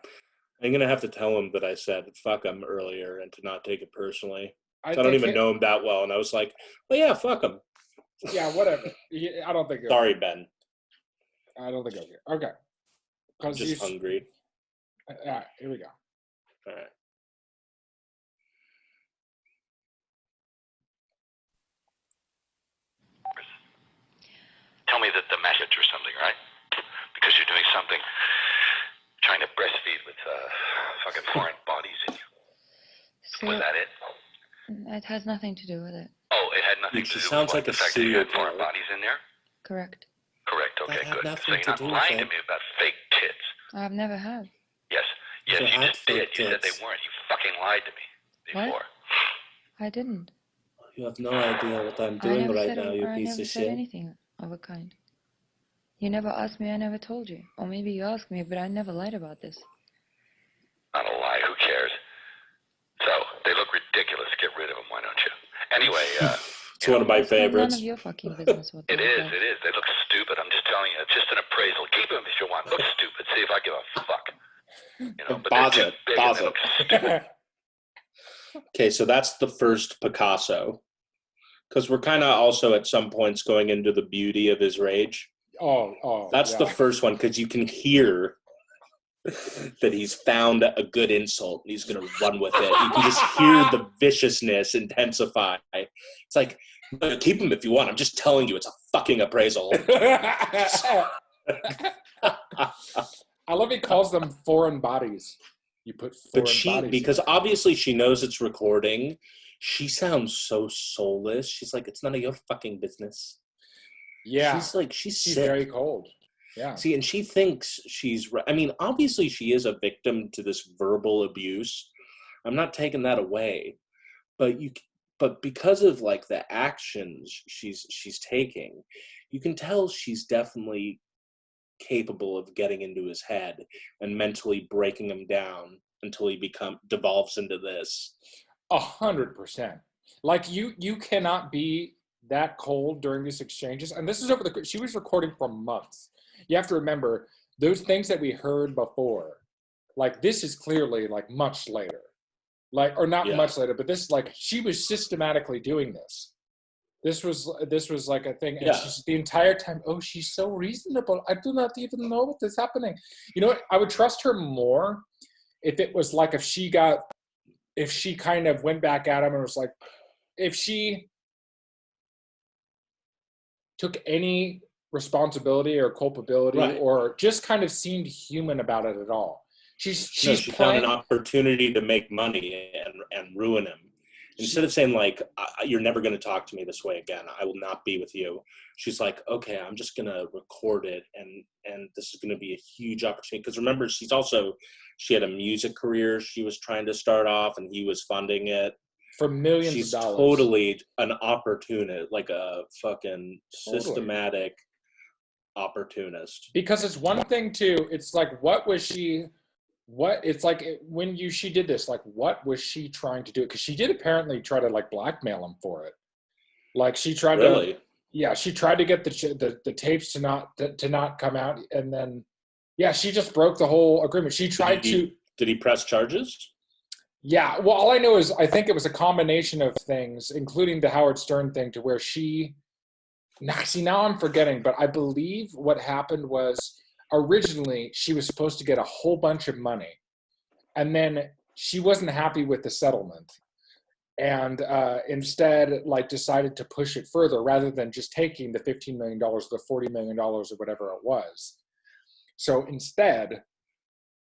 I'm gonna have to tell him that I said fuck him earlier and to not take it personally. I don't think even know him that well, and I was like, "Well, yeah, fuck him." Yeah, whatever. I don't think. Sorry, Ben. I don't think I'll hear. Okay. I'm just hungry. All right, here we go. All right. Tell me that the message or something, right? Because you're doing something, trying to breastfeed with fucking foreign bodies in you. So Was that it? it has nothing to do with it. Oh, it had nothing to do sounds with like the a fact that you had serial foreign killer. bodies in there? Correct. Correct, okay, That had good. So nothing you're to not do with lying to it. me about fake tits. I've never had. Yes, yes, They you had just did. fake You said they tits. weren't. You fucking lied to me before. I didn't. You have no idea what I'm I doing never right said now, you I piece never of said shit. anything of a kind. You never asked me, I never told you. Or maybe you asked me, but I never lied about this. Not a lie, who cares? So, they look ridiculous. Get rid of them, why don't you? Anyway, It's one of my It's none favorites. of your fucking business what they it look is, like. it is. They look stupid. I'm just telling you. It's just an appraisal. Keep them if you want. Look stupid. See if I give a fuck. You know, but they're Pause too it. big Pause and they it. look stupid. Okay, so that's the first Picasso. Because we're kind of also at some points going into the beauty of his rage. Oh. That's yeah. the first one, because you can hear that he's found a good insult and he's going to run with it. You can just hear the viciousness intensify. It's like, keep him if you want. I'm just telling you, it's a fucking appraisal. I love he calls them foreign bodies. You put foreign bodies. Because obviously she knows it's recording. She sounds so soulless. She's like, it's none of your fucking business. Yeah. She's She's sick. very cold. Yeah. See, and she thinks she's right. I mean, obviously she is a victim to this verbal abuse. I'm not taking that away. But because of like the actions she's taking, you can tell she's definitely capable of getting into his head and mentally breaking him down until he devolves into this. 100%. Like you cannot be that cold during these exchanges. And this is she was recording for months. You have to remember those things that we heard before. Like this is clearly like much later. Like, or not much later, but this is like she was systematically doing this. This was like a thing, and she's the entire time. Oh, she's so reasonable. I do not even know what is happening. You know what? I would trust her more if it was like if she kind of went back at him and was like, if she took any responsibility or culpability or just kind of seemed human about it at all. She found an opportunity to make money and ruin him. Instead of saying like, you're never going to talk to me this way again, I will not be with you. She's like, okay, I'm just going to record it. And this is going to be a huge opportunity. Because remember, she had a music career she was trying to start off and he was funding it. for millions She's of dollars. totally an opportunist, like a fucking Totally. systematic opportunist. Because it's one thing too. It's like, what was she? What it's like when she did this. Like, what was she trying to do? Because she did apparently try to like blackmail him for it. Like she tried Really? to. Yeah, she tried to get the tapes to not come out, and then she just broke the whole agreement. She tried to. Did he press charges? Yeah, well, all I know is I think it was a combination of things, including the Howard Stern thing, to where now I'm forgetting, but I believe what happened was originally she was supposed to get a whole bunch of money, and then she wasn't happy with the settlement, and instead like decided to push it further rather than just taking the $15 million, the $40 million, or whatever it was. So instead,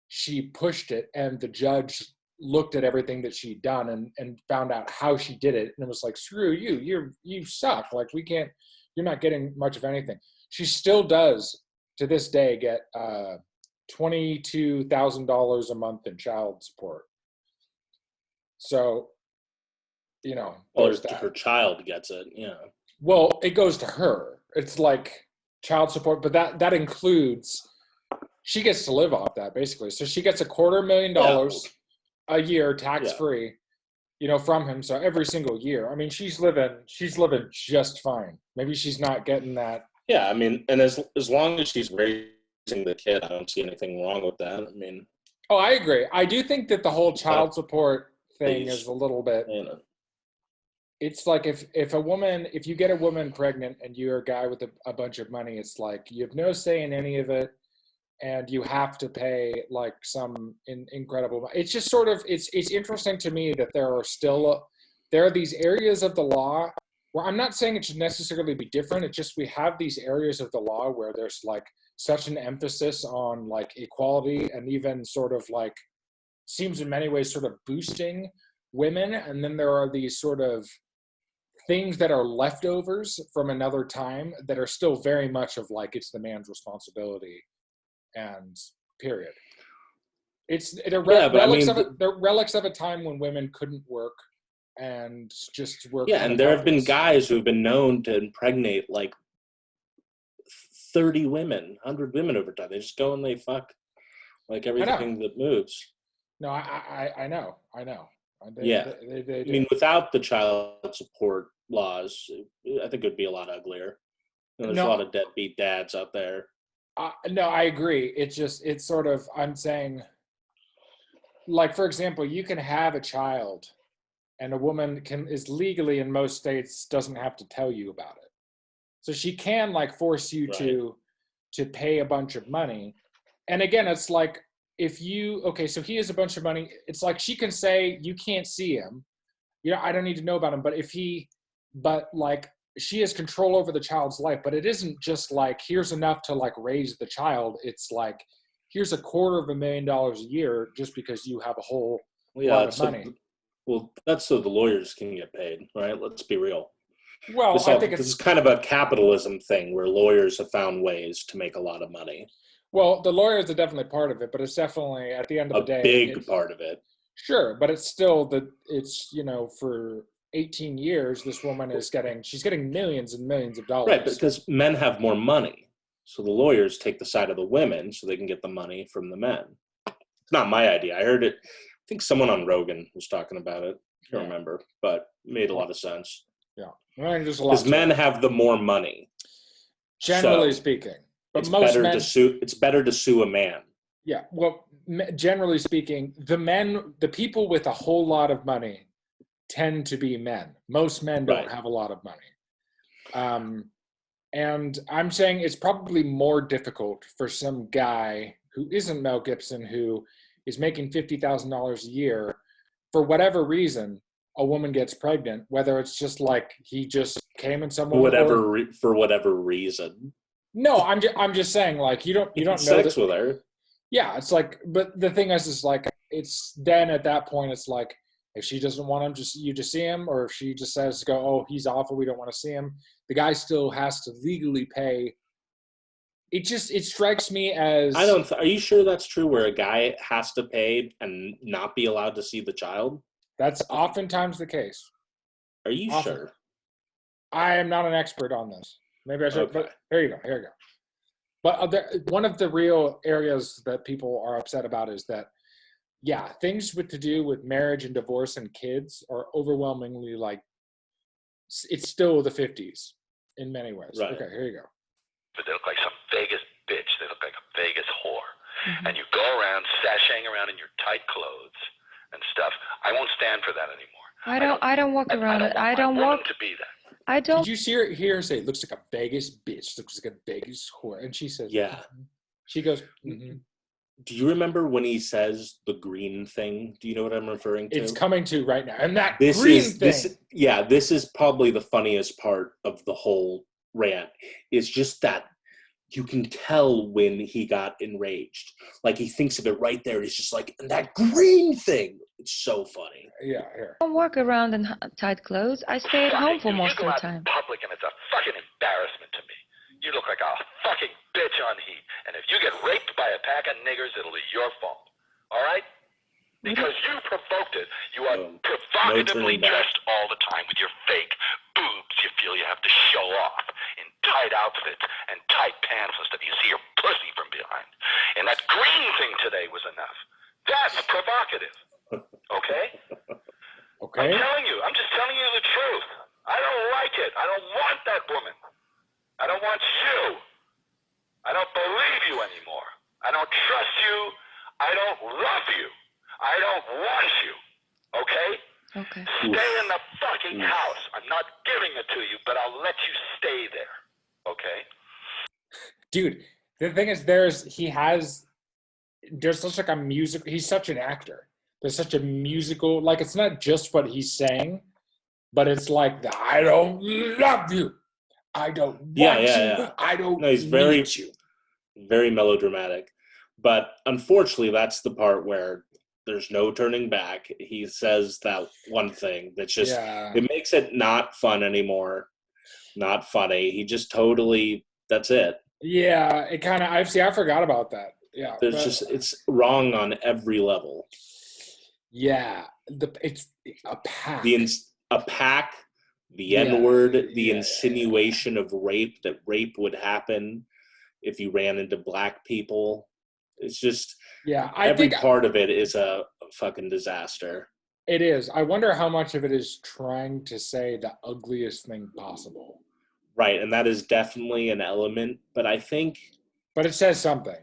she pushed it, and the judge looked at everything that she'd done and found out how she did it, and it was like, screw you, you suck. Like, you're not getting much of anything. She still does to this day get $22,000 a month in child support. So, there's that. Her child gets it, yeah. Well, it goes to her. It's like child support, but that includes, she gets to live off that basically. So she gets $250,000 a year tax-free, from him. So every single year, I mean, she's living just fine. Maybe she's not getting that. Yeah, I mean, and as long as she's raising the kid, I don't see anything wrong with that. I mean, oh, I agree. I do think that the whole child support thing is a little bit. It's like if you get a woman pregnant and you're a guy with a bunch of money, it's like you have no say in any of it, and you have to pay like some incredible. It's just sort of it's interesting to me that there are these areas of the law where I'm not saying it should necessarily be different. It's just we have these areas of the law where there's like such an emphasis on like equality, and even sort of like seems in many ways sort of boosting women, and then there are these sort of things that are leftovers from another time that are still very much of like it's the man's responsibility, and period. They're relics of a time when women couldn't work and just work. Yeah, and there have been guys who have been known to impregnate like 30 women, 100 women over time. They just go and they fuck like everything that moves. No, I know. They I mean, without the child support laws, I think it would be a lot uglier. There's a lot of deadbeat dads out there. No, I agree. It's sort of, I'm saying, like, for example, you can have a child and a woman is legally in most states doesn't have to tell you about it. So she can like force you to pay a bunch of money. And again, it's like, so he has a bunch of money. It's like she can say, you can't see him. I don't need to know about him. But like she has control over the child's life. But it isn't just like, here's enough to like raise the child. It's like, here's $250,000 a year just because you have a whole lot of money. Well, that's so the lawyers can get paid, right? Let's be real. Well, I think this is kind of a capitalism thing where lawyers have found ways to make a lot of money. Well, the lawyers are definitely part of it, but it's definitely at the end of the day a big part of it. Sure, but it's still for 18 years, this woman she's getting millions and millions of dollars. Right, because men have more money. So the lawyers take the side of the women so they can get the money from the men. It's not my idea. I heard it. I think someone on Rogan was talking about it. I can't remember, but it made a lot of sense. Yeah. Because men have the more money. Generally speaking. But it's better to sue a man. Yeah. Well, generally speaking, the people with a whole lot of money tend to be men. Most men don't have a lot of money. And I'm saying it's probably more difficult for some guy who isn't Mel Gibson, who is making $50,000 a year, for whatever reason, a woman gets pregnant, whether it's just like he just came in someone for whatever reason. No, I'm just saying, like, you don't know sex with her. Yeah, it's like, but the thing is like, it's then at that point, it's like, if she doesn't want him, you just see him, or if she just says to go, oh, he's awful, we don't want to see him, the guy still has to legally pay. It strikes me as... are you sure that's true, where a guy has to pay and not be allowed to see the child? That's oftentimes the case. Are you Often. sure? I am not an expert on this. Maybe I should. Okay. But here you go. But one of the real areas that people are upset about is that, yeah, things to do with marriage and divorce and kids are overwhelmingly like, it's still the 50s in many ways. Right. Okay, here you go. But they look like some Vegas bitch. They look like a Vegas whore. Mhm. And you go around sashaying around in your tight clothes and stuff. I won't stand for that anymore. I don't walk around. I don't want my woman to be that. I don't. Did you hear her say, it looks like a Vegas bitch, looks like a Vegas whore? And she says, Yeah. "Mhm." She goes, "Mhm." Do you remember when he says the green thing? Do you know what I'm referring to? It's coming to right now. And that This green is thing. this is probably the funniest part of the whole rant. It's just that you can tell when he got enraged. Like he thinks of it right there. He's just like, that green thing. It's so funny. Yeah, here. I don't walk around in tight clothes. I stay at home for You most go of the out time. in public and it's a fucking embarrassment to me. You look like a fucking bitch on heat. And if you get raped by a pack of niggers, it'll be your fault. All right? Because you provoked it. You are provocatively turning back. dressed all the time with your fake boobs you feel you have to show off in tight outfits and tight pants and stuff. You see your pussy from behind. And that green thing today was enough. That's provocative. Okay? Okay. I'm just telling you the truth. I don't like it. I don't want that woman. I don't want you. I don't believe you anymore. I don't trust you. I don't love you. I don't want you. Okay? Okay. Stay in the fucking house. I'm not giving it to you, but I'll let you stay there. Okay? Dude, the thing is, there's such like a music, he's such an actor. There's such a musical, like it's not just what he's saying, but it's like the I don't love you. I don't want you. Yeah. I don't No, he's need you. very melodramatic. But unfortunately, that's the part where there's no turning back. He says that one thing that's just, it makes it not fun anymore. Not funny. He just totally, that's it. Yeah, it kind of, I forgot about that. Yeah. It's wrong on every level. Yeah. It's a pack. A pack, the N-word, the insinuation of rape, that rape would happen if you ran into black people. It's just, every part of it is a fucking disaster. It is. I wonder how much of it is trying to say the ugliest thing possible. Right, and that is definitely an element, but I think... But it says something.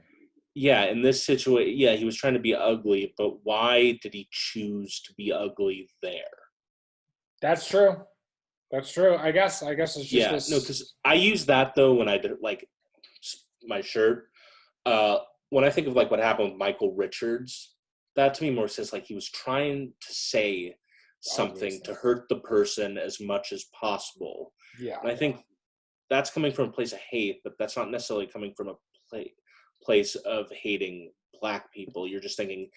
Yeah, in this situation, he was trying to be ugly, but why did he choose to be ugly there? That's true. I guess it's just this... No, because I use that, though, when I did, like, my shirt. When I think of, like, what happened with Michael Richards, that to me more says, like, he was trying to say something to hurt the person as much as possible. Yeah. And I think that's coming from a place of hate, but that's not necessarily coming from a place of hating black people. You're just thinking,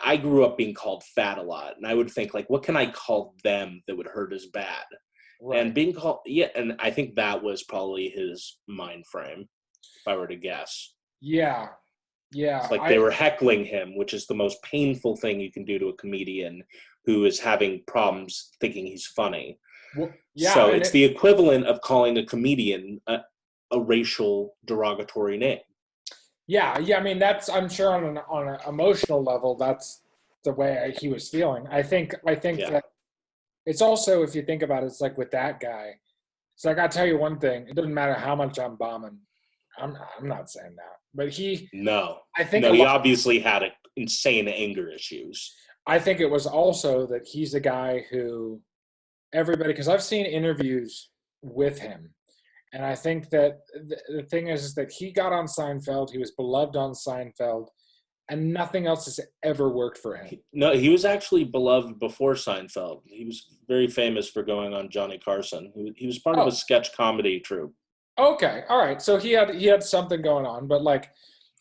I grew up being called fat a lot, and I would think, like, what can I call them that would hurt as bad? Right. And being called, and I think that was probably his mind frame, if I were to guess. Yeah. It's like they were heckling him, which is the most painful thing you can do to a comedian who is having problems thinking he's funny. Well, so it's the equivalent of calling a comedian a racial derogatory name. Yeah. I mean, I'm sure on an emotional level, that's the way he was feeling. I think that it's also, if you think about it, it's like with that guy. It's like, I'll tell you one thing. It doesn't matter how much I'm bombing. I'm not saying that, but he obviously had insane anger issues. I think it was also that he's a guy who everybody, because I've seen interviews with him, and I think that the thing is that he got on Seinfeld, he was beloved on Seinfeld, and nothing else has ever worked for him. He was actually beloved before Seinfeld. He was very famous for going on Johnny Carson. He was part of a sketch comedy troupe. Okay, all right. So he had something going on, but like,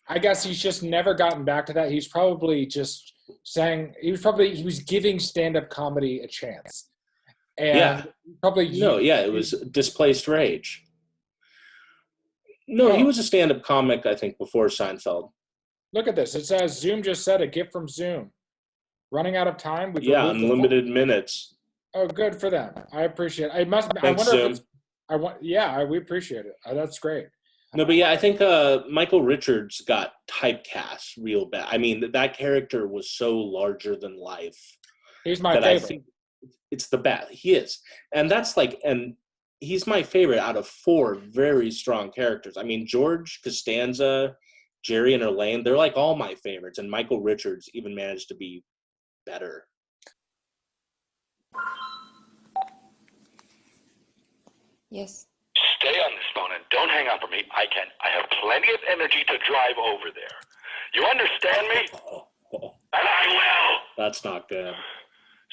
I guess he's just never gotten back to that. He's probably just saying he was giving stand-up comedy a chance, and it was displaced rage. No, he was a stand-up comic, I think, before Seinfeld. Look at this. It says Zoom just said a gift from Zoom. running out of time. We've Yeah, removed the unlimited minutes. Oh, good for them. I appreciate it. I Thanks, wonder Jim. if it's, we appreciate it. That's great. No, but yeah, I think Michael Richards got typecast real bad. I mean, that character was so larger than life He's my that favorite. I think it's the best. He is. And he's my favorite out of 4 very strong characters. I mean, George Costanza, Jerry, and Elaine, they're like all my favorites. And Michael Richards even managed to be better. Yes. Stay on this phone and don't hang up on me. I have plenty of energy to drive over there. You understand me? And I will. That's not good.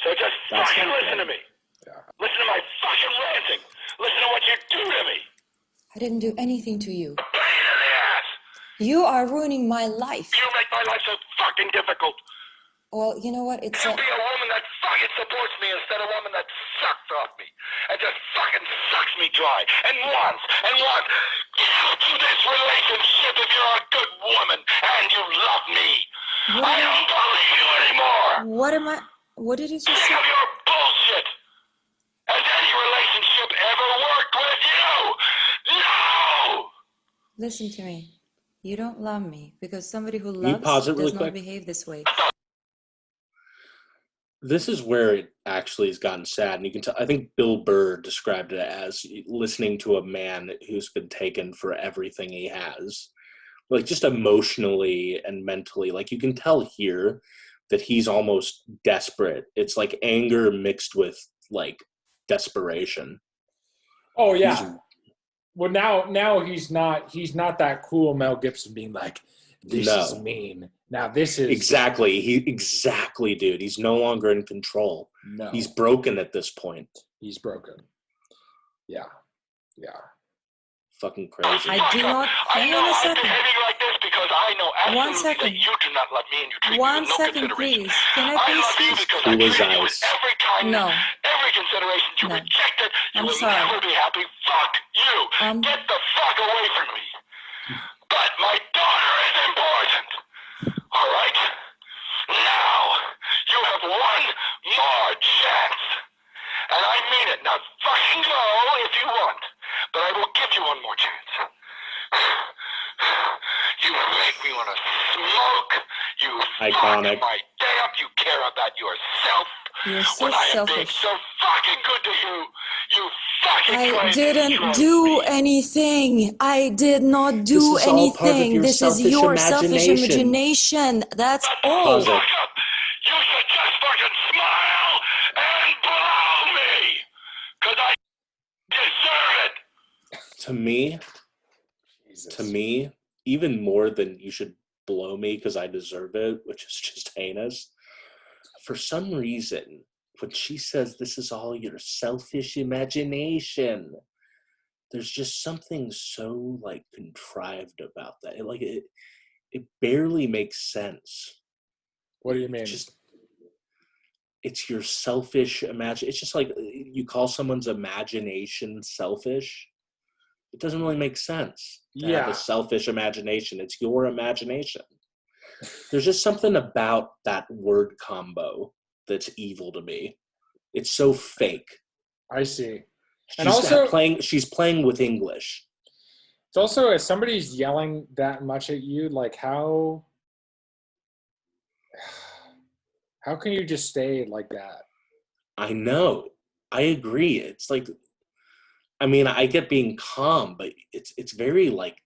So just That's fucking not listen good. to me. Yeah. Listen to my fucking ranting. Listen to what you do to me. I didn't do anything to you. Pain in the ass. You are ruining my life. You make my life so fucking difficult. Well, you know what? It's Can't be a woman that fucking supports me instead of a woman that sucks off me and just fucking sucks me dry and wants to this relationship if you're a good woman and you love me. I don't believe you anymore. What did you just Sick say? of your bullshit. Has any relationship ever worked with you? No. Listen to me. You don't love me because somebody who you loves pause it really does not quick? behave this way. This is where it actually has gotten sad, and you can tell. I think Bill Burr described it as listening to a man who's been taken for everything he has, like just emotionally and mentally. Like you can tell here that he's almost desperate. It's like anger mixed with like desperation. Oh yeah. Well, now he's not that cool Mel Gibson being like, this is mean. Now this is exactly, dude. He's no longer in control. No. He's broken at this point. He's broken. Yeah. Fucking crazy. I do not. Hang on a second. I'm behaving like this because I know absolutely 1 second. that you do not love me and you treat me 1 with no second, consideration. please. Can I I please love you speak? because Cool I as treat you with ice. every kindness, No. every consideration. You No. reject it. You I'm will sorry. never be happy. Fuck you. Get the fuck away from me. But my daughter is important. All right? Now, you have one more chance. And I mean it. Now fucking go if you want. But I will give you one more chance. You make me want to smoke. You Iconic. fuck my day up. You care about yourself. You're so when I am being selfish. so fucking good to you. You fucking I crazy didn't drunk do me. anything. I did not do This is all part of anything. your This is selfish your selfish imagination. imagination. That's Shut the all. Pause it. fuck up. You should just fucking smile and blow me. Because I deserve it. To me, even more than you should blow me because I deserve it, which is just heinous. For some reason, when she says this is all your selfish imagination, there's just something so like contrived about that. It barely makes sense. What do you mean? It's your selfish imagine. It's just like you call someone's imagination selfish. It doesn't really make sense to have a selfish imagination. It's your imagination. There's just something about that word combo that's evil to me. It's so fake. I see. She's playing with English. It's also, if somebody's yelling that much at you, like how can you just stay like that? I know. I agree. It's like, I mean, I get being calm, but it's very like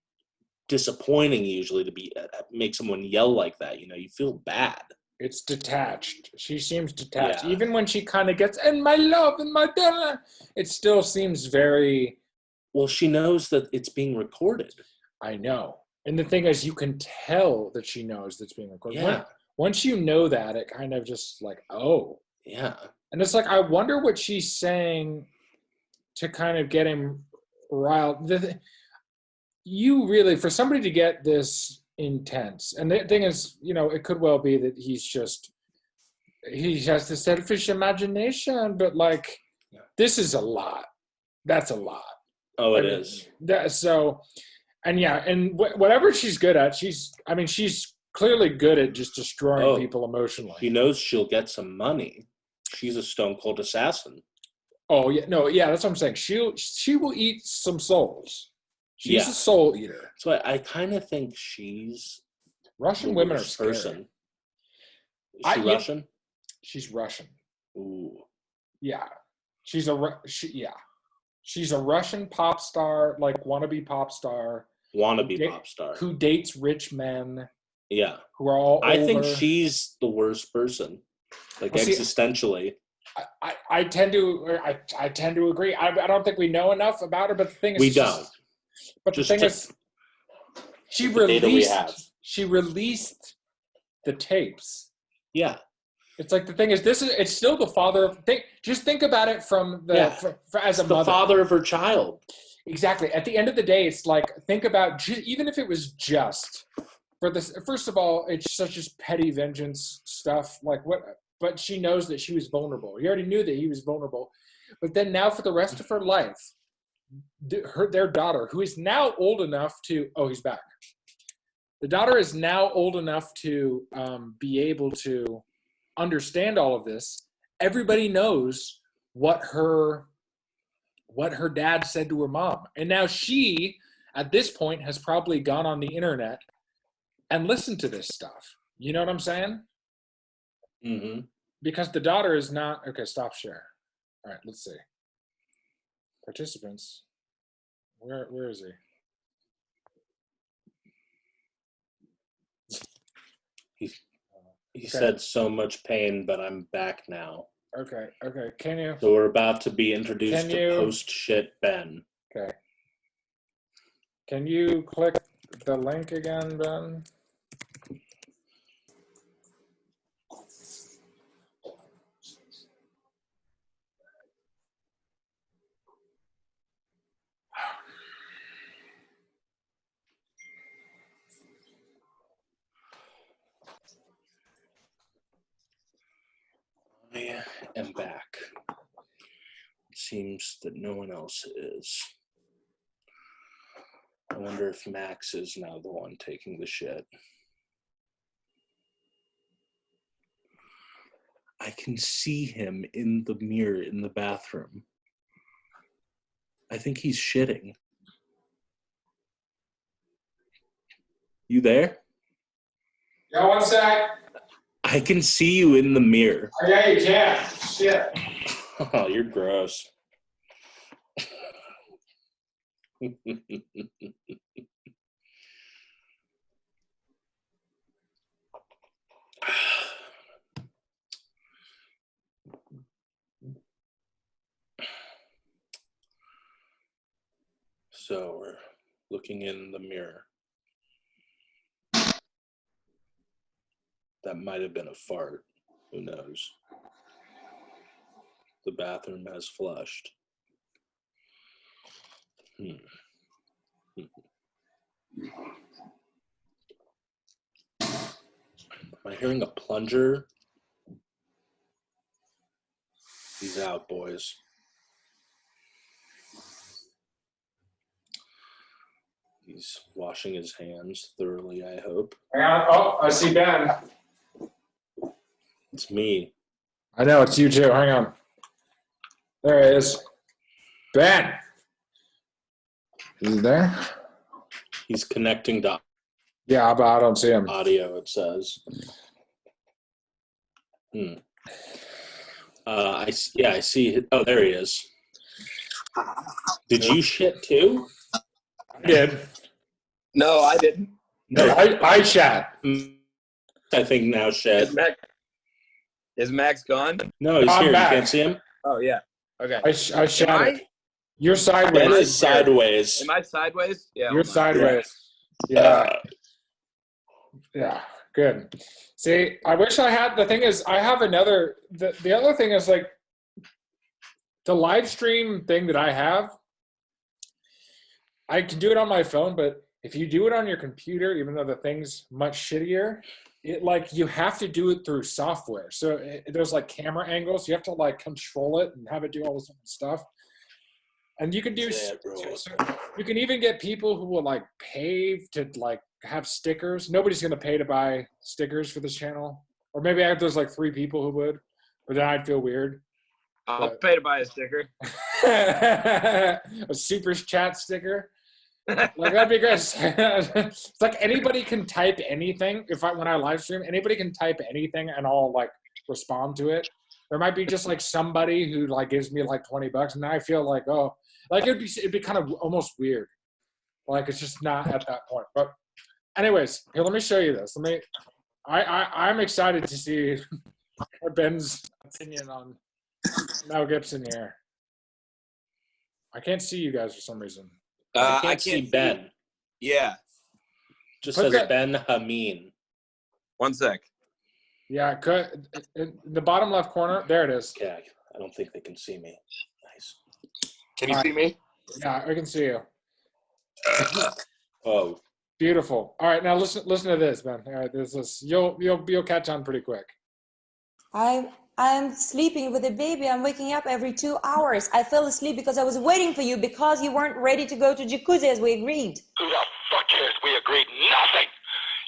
disappointing usually to be make someone yell like that. You know, you feel bad. It's detached. She seems detached. Yeah. Even when she kind of gets, and my love, and my dinner, it still seems very... Well, she knows that it's being recorded. I know. And the thing is, you can tell that she knows that's being recorded. Yeah. Once you know that, it kind of just like, oh. Yeah. And it's like, I wonder what she's saying to kind of get him riled. You really, for somebody to get this intense, and the thing is, you know, it could well be that he has this selfish imagination, but like, this is a lot. That's a lot. Oh, it is. So, and yeah, and whatever she's good at, she's clearly good at just destroying Oh, people emotionally. He knows she'll get some money. She's a stone cold assassin. Oh yeah, no, yeah, that's what I'm saying. She will eat some souls. She's a soul eater. So I kind of think she's Russian the women are worst scary. person. Is she Russian? She's Russian. Ooh. Yeah, she's a Russian pop star, like wannabe pop star. Wannabe pop star. Who dates rich men. Yeah. Who are all older. I think she's the worst person. Like, well, existentially. I tend to agree. I don't think we know enough about her, but the thing is, we don't. But the thing is, she released the tapes. Yeah. It's like the thing is, it's still the father of. Just think about it from as a mother. The father of her child. Exactly. At the end of the day, it's like, think about, even if it was just for this. First of all, it's such as petty vengeance stuff. Like what? But she knows that she was vulnerable. He already knew that he was vulnerable. But then now for the rest of her life, their daughter, who is now old enough to, he's back. The daughter is now old enough to be able to understand all of this. Everybody knows what her dad said to her mom. And now she, at this point, has probably gone on the internet and listened to this stuff. You know what I'm saying? Mm-hmm. Because the daughter is not... Okay, stop share. All right, let's see. Participants. Where is he? He said so much pain, but I'm back now. Okay. Can you... So we're about to be introduced to post-shit Ben. Okay. Can you click the link again, Ben? I am back. It seems that no one else is. I wonder if Max is now the one taking the shit. I can see him in the mirror in the bathroom. I think he's shitting. You there? Yeah, one sec. I can see you in the mirror. Oh, yeah, you can. Shit. Oh, you're gross. So we're looking in the mirror. That might have been a fart. Who knows? The bathroom has flushed. Am I hearing a plunger? He's out, boys. He's washing his hands thoroughly, I hope. Hang on. Oh, I see Ben. It's me. I know, it's you too. Hang on. There he is. Ben! Is he there? He's connecting to... Yeah, but I don't see him. Audio, it says. I see. Oh, there he is. Did you shit too? I did. No, I didn't. No, I shat. I think now shed. Is Max gone? No, he's here. Back. You can't see him? Oh, yeah. Okay. I shat. You're sideways. Ben is sideways. Am I sideways? Yeah. You're sideways. Yeah. Yeah. Good. See, I wish I had... The thing is, I have another... The other thing is, like, the live stream thing that I have, I can do it on my phone, but if you do it on your computer, even though the thing's much shittier, it like you have to do it through software. So there's like camera angles. You have to like control it and have it do all this different stuff. And you can do, so you can even get people who will like pay to like have stickers. Nobody's going to pay to buy stickers for this channel. Or maybe there's like 3 people who would, but then I'd feel weird. I'll pay to buy a sticker. A super chat sticker. Like that'd be great. It's like anybody can type anything. When I live stream, anybody can type anything and I'll like respond to it. There might be just like somebody who like gives me like $20 and I feel like, oh, like it'd be kind of almost weird. Like it's just not at that point. But anyways, here, let me show you this. I'm excited to see Ben's opinion on Mel Gibson here. I can't see you guys for some reason. I can't see Ben. Yeah. Just says Ben Hameen. One sec. Yeah, in the bottom left corner, there it is. Yeah, I don't think they can see me. Nice. Can you see me? Yeah, I can see you. Oh. Beautiful. All right, now listen to this, Ben. All right, you'll catch on pretty quick. I'm sleeping with a baby. I'm waking up every 2 hours. I fell asleep because I was waiting for you because you weren't ready to go to jacuzzi as we agreed. Who the fuck cares? We agreed nothing.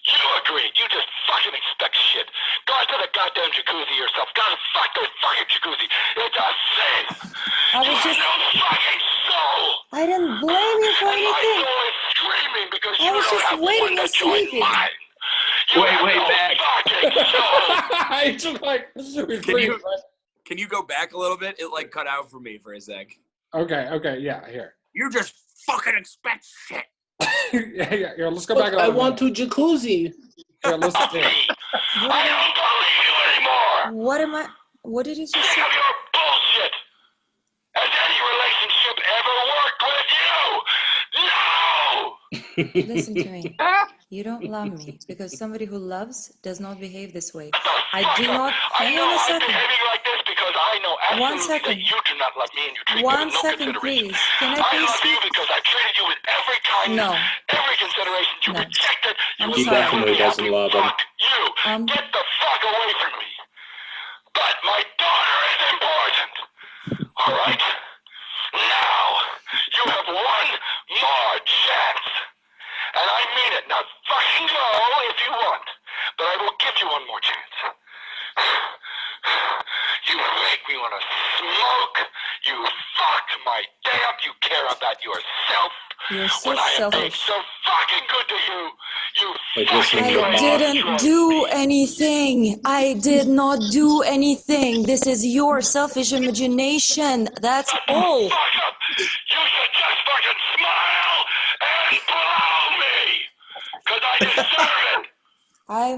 You agreed. You just fucking expect shit. Go to the goddamn jacuzzi yourself. Go to the fucking jacuzzi. It's a sin. You have no fucking soul. I didn't blame you for And my anything. soul is screaming because I you was don't just have waiting one to and join sleeping. mine. You have no back. fucking soul. I just like Can you go back a little bit? It like cut out for me for a sec. Okay, yeah, here. You just fucking expect shit. yeah, here, let's go back. I want to jacuzzi. Here, listen here. I don't believe you anymore. What did you just Sick say? of your bullshit. Has any relationship ever worked with you? No! Listen to me. You don't love me because somebody who loves does not behave this way. I do not. I Hang know on a I'm second. behaving like this because I know absolutely One second. that you do not love me and you treat me One with no second, consideration. please. Can I I please love you speak? because I treated you with every kindness, No. every consideration. You No. rejected. You I'm will sorry. never Definitely be doesn't happy. love him. Fuck you. Get the fuck away from me. But my daughter is important. All right? Now, you have one more chance. And I mean it. Now fucking go if you want. But I will give you one more chance. You make me want to smoke. You fucked my day up. You care about yourself. You're so When I am being selfish. so fucking good to you, you Like listening fucking to I Mom. didn't do anything. I did not do anything. This is your selfish imagination. That's Shut the all. fuck up. You should just fucking smile and blow me. Because I deserve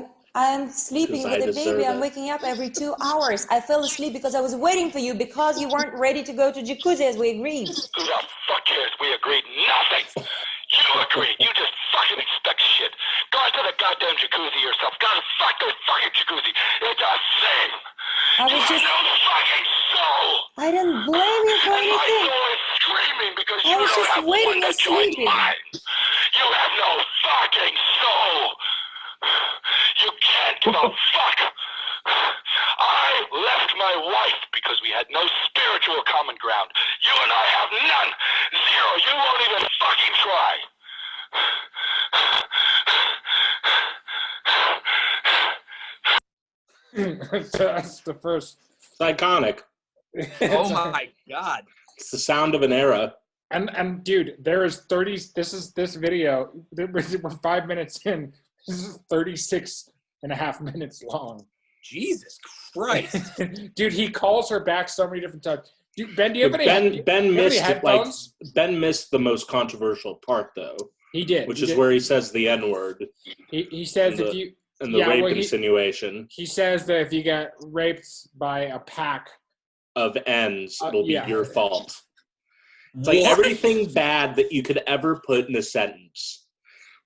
it. I'm sleeping 'Cause with I a baby. deserve I'm it. waking up every 2 hours. I fell asleep because I was waiting for you because you weren't ready to go to jacuzzi as we agreed. Who the fuck cares? We agreed nothing. You agreed. You just fucking expect shit. Go to the goddamn jacuzzi yourself. Go to the fucking jacuzzi. It's a sin. I was You just. have no fucking soul. I didn't blame you for And my anything. soul is screaming because I you was don't just have waiting one to and join sleeping. mine. You have no fucking soul. You can't give a fuck. I left my wife because we had no spiritual common ground. You and I have none. Zero. You won't even fucking try. That's the first. It's iconic. Oh my god. It's the sound of an era. And dude, there is 30. This video. We're 5 minutes in. This is 36 and a half minutes long. Jesus Christ. Dude, he calls her back so many different times. Dude, Ben, do you have But any? Ben missed it. Like headphones? Ben missed the most controversial part though, He did, which he is did. where he says the N-word He says and if you and the Yeah, rape well, insinuation he says that if you get raped by a pack, of ends, it'll be yeah. your fault. It's like everything bad that you could ever put in a sentence,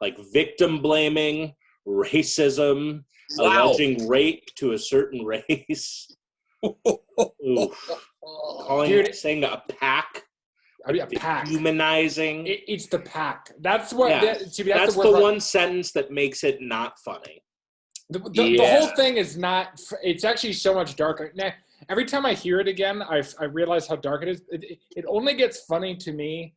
like victim blaming, racism, Wow. alleging rape to a certain race. Oof. Saying a pack, a pack. humanizing. It's the pack. That's what. Yeah. That's the the word. one sentence that makes it not funny. The Yeah. whole thing is not. It's actually so much darker. Now, every time I hear it again, I realize how dark it is. It only gets funny to me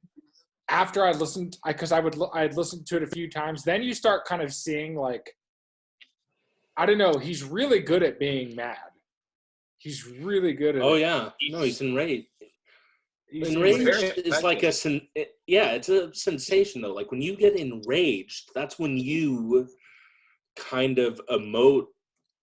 after I listened, because I'd listened to it a few times, then you start kind of seeing like, I don't know, he's really good at being mad. He's really good at Oh it. yeah, no, he's enraged. He's Enraged very is like it's a sensation though. Like when you get enraged, that's when you kind of emote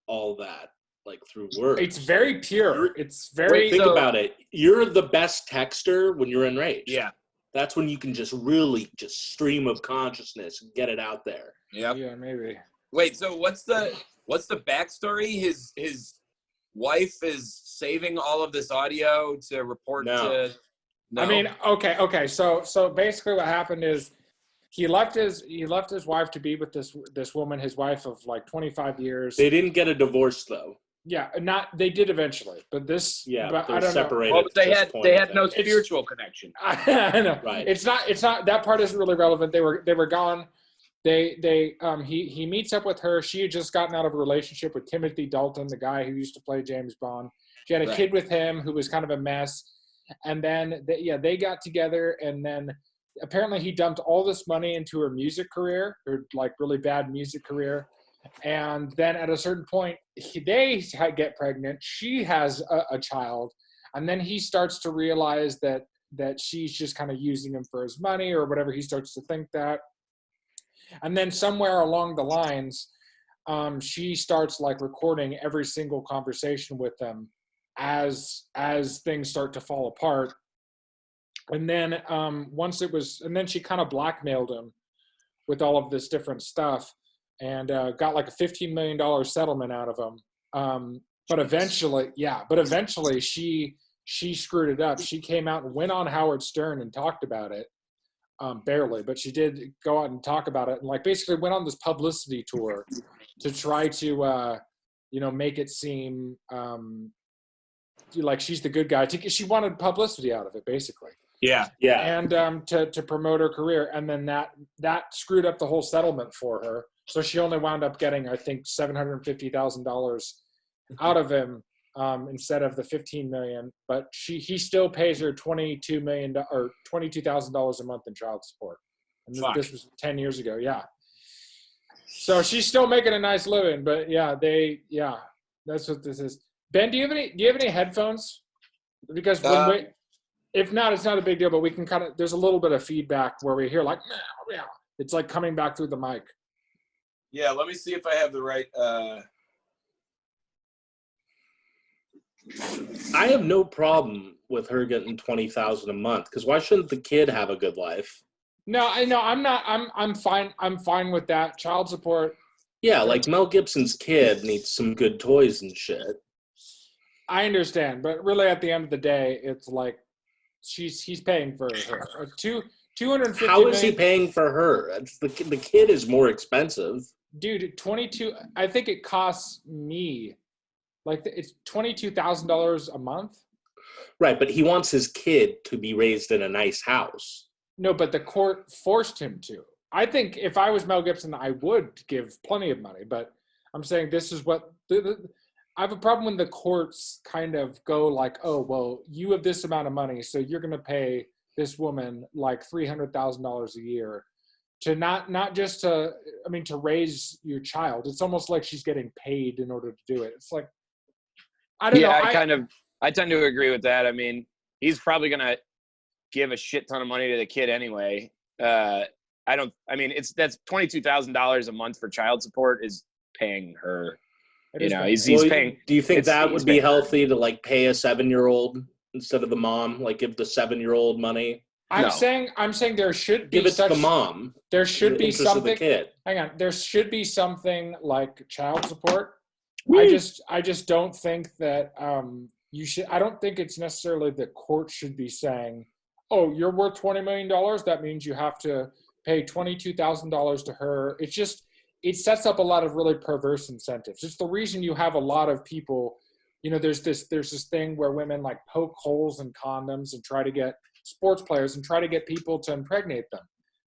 all that like through words. It's very pure. It's very. Think about it. You're the best texter when you're enraged. Yeah. That's when you can just really just stream of consciousness and get it out there. Yep. Yeah, maybe. Wait, so what's the backstory? His wife is saving all of this audio to report to. No. I mean, okay. So basically, what happened is he left his wife to be with this woman, his wife of like 25 years. They didn't get a divorce though. Yeah, they did eventually, but this. Yeah, but they're I don't separated. know. Well, they had no spiritual connection. I know. Right. It's not that part isn't really relevant. They were gone. He meets up with her. She had just gotten out of a relationship with Timothy Dalton, the guy who used to play James Bond. She had a kid with him who was kind of a mess. And then they got together, and then apparently he dumped all this money into her music career, her like really bad music career. And then at a certain point, they get pregnant. She has a child, and then he starts to realize that she's just kind of using him for his money or whatever. He starts to think that. And then somewhere along the lines, she starts like recording every single conversation with them as things start to fall apart. And then and then she kind of blackmailed him with all of this different stuff and got like a $15 million settlement out of him. But eventually she screwed it up. She came out and went on Howard Stern and talked about it. Barely, but she did go out and talk about it and like basically went on this publicity tour to try to make it seem like she's the good guy. She wanted publicity out of it, basically. Yeah. And to promote her career, and then that screwed up the whole settlement for her. So she only wound up getting, I think, $750,000 out of him instead of the $15 million. But he still pays her $22 million or $22,000 a month in child support. And this was 10 years ago. Yeah. So she's still making a nice living, but that's what this is. Ben, do you have any headphones? Because if not, it's not a big deal, but we can there's a little bit of feedback where we hear like, meow. It's like coming back through the mic. Yeah, let me see if I have the right. I have no problem with her getting $20,000 a month because why shouldn't the kid have a good life? No, I know I'm not. I'm fine. I'm fine with that. Child support. Yeah, like Mel Gibson's kid needs some good toys and shit. I understand, but really, at the end of the day, it's like he's paying for her. $250. How is he paying for her? It's the kid is more expensive. Dude, 22. I think it costs me like it's $22,000 a month. Right, but he wants his kid to be raised in a nice house. No, but the court forced him to. I think if I was Mel Gibson, I would give plenty of money. But I'm saying this is what I have a problem when the courts kind of go like, oh, well, you have this amount of money, so you're going to pay this woman like $300,000 a year to not just to raise your child. It's almost like she's getting paid in order to do it. It's like, I don't know. I tend to agree with that. I mean, he's probably going to give a shit ton of money to the kid anyway. That's $22,000 a month for child support is paying her. He's paying. Do you think that would be healthy to like pay a 7-year-old instead of the mom? Like give the 7-year-old money? I'm saying there should be give it to the mom. There should be something. The kid. Hang on. There should be something like child support. I just don't think that you should. I don't think it's necessarily the court should be saying, "Oh, you're worth $20 million. That means you have to pay $22,000 to her." It's just. It sets up a lot of really perverse incentives. It's the reason you have a lot of people, there's this thing where women like poke holes in condoms and try to get sports players and try to get people to impregnate them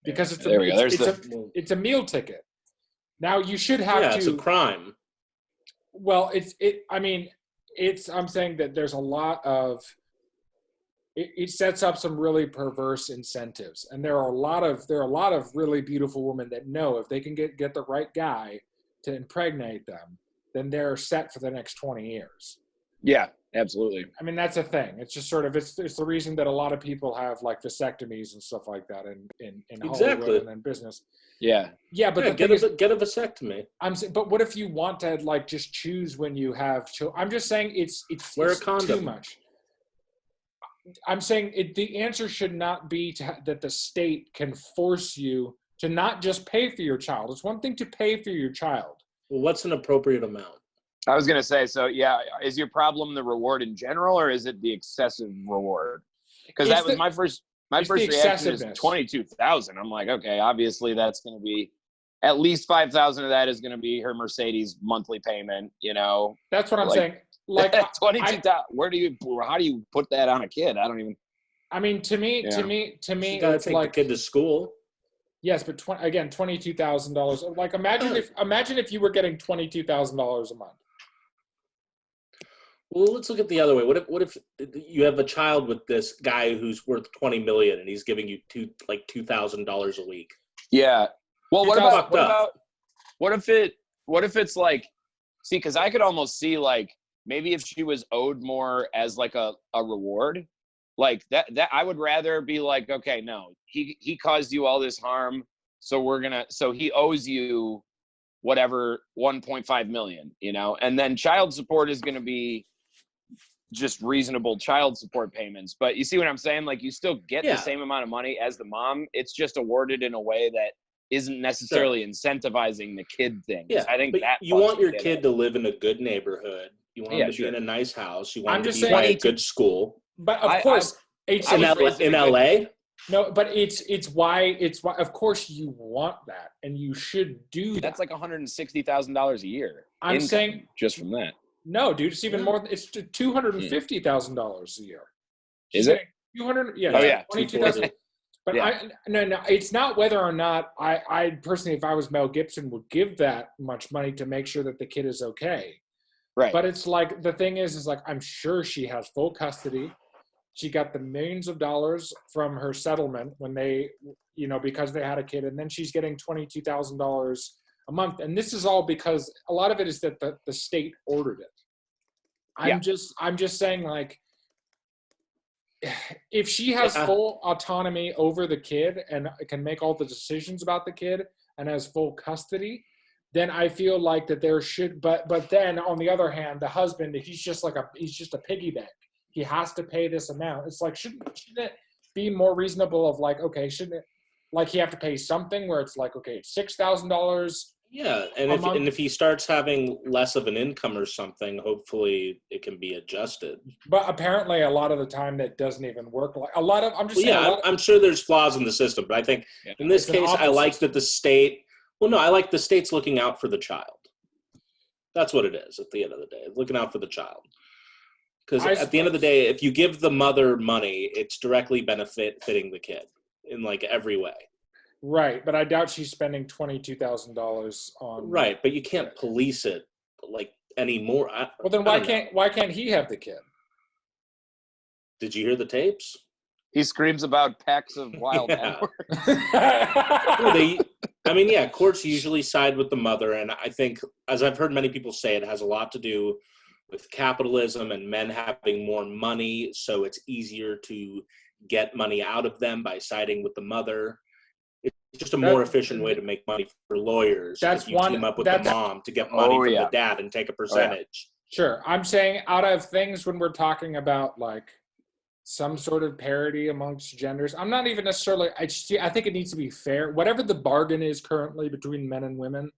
because it's a meal ticket. Now you should have to. It's a crime. Well, I'm saying that there's a lot of it sets up some really perverse incentives. And there are a lot of really beautiful women that know if they can get the right guy to impregnate them, then they're set for the next 20 years. Yeah, absolutely. I mean, that's a thing. It's just sort of, it's the reason that a lot of people have like vasectomies and stuff like that in Hollywood and in business. Yeah. Yeah, but get a vasectomy. But what if you want to like just choose when you have children? I'm just saying it's wear a condom. Too much. I'm saying the answer should not be that the state can force you to not just pay for your child. It's one thing to pay for your child. Well, what's an appropriate amount? I was going to say, so yeah, is your problem the reward in general, or is it the excessive reward? Because that was my first reaction is 22,000. I'm like, okay, obviously that's going to be at least 5,000 of that is going to be her Mercedes monthly payment. You know, that's what I'm saying. Like 22,000. How do you put that on a kid? I don't even. I mean, to me, it's like the kid to school. Yes, but again, $22,000. Like imagine if you were getting $22,000 a month. Well, let's look at the other way. What if you have a child with this guy who's worth $20 million and he's giving you $2,000 a week? Yeah. Well, what if it's like, see, because I could almost see like maybe if she was owed more as like a reward, like that I would rather be like, okay, no, he caused you all this harm, so he owes you whatever 1.5 million, you know, and then child support is going to be just reasonable child support payments. But you see what I'm saying? Like you still get the same amount of money as the mom. It's just awarded in a way that isn't necessarily incentivizing the kid thing. Yeah, I think that you want your kid to live in a good neighborhood. You want him to be in a nice house. You want him to be in a good school. But of course, in LA. No, but it's why of course you want that and you should do that. That's like $160,000 a year. I'm saying just from that. No, dude, it's even more. It's $250,000 a year. Is it? 200? Yeah. Oh yeah. 22,000. But no. It's not whether or not I personally, if I was Mel Gibson, would give that much money to make sure that the kid is okay. Right. But it's like the thing is like I'm sure she has full custody. She got the millions of dollars from her settlement when they, because they had a kid, and then she's getting $22,000 a month. And this is all because a lot of it is that the state ordered it. I'm just saying, like, if she has full autonomy over the kid and can make all the decisions about the kid and has full custody, then I feel like that there should, but then on the other hand, the husband, he's just a piggy bank. He has to pay this amount. It's like, shouldn't it be more reasonable of like, okay, shouldn't it, like he have to pay something where it's like, okay, $6,000. Yeah, and if he starts having less of an income or something, hopefully it can be adjusted. But apparently, a lot of the time that doesn't even work. Like a lot of, I'm sure there's flaws in the system, but I think in this case, I like that the state. Well, no, I like the state's looking out for the child. That's what it is at the end of the day, looking out for the child. Because at the end of the day, if you give the mother money, it's directly benefiting the kid in like every way. Right, but I doubt she's spending $22,000 on. Right, but you can't police it like anymore. Well, then why can't he have the kid? Did you hear the tapes? He screams about packs of wild animals. Courts usually side with the mother, and I think, as I've heard many people say, it has a lot to do with capitalism and men having more money, so it's easier to get money out of them by siding with the mother. It's just a more efficient way to make money for lawyers. If you team up with the mom to get money from the dad and take a percentage. Sure. I'm saying out of things when we're talking about like some sort of parity amongst genders, I'm not even necessarily, I think it needs to be fair. Whatever the bargain is currently between men and women,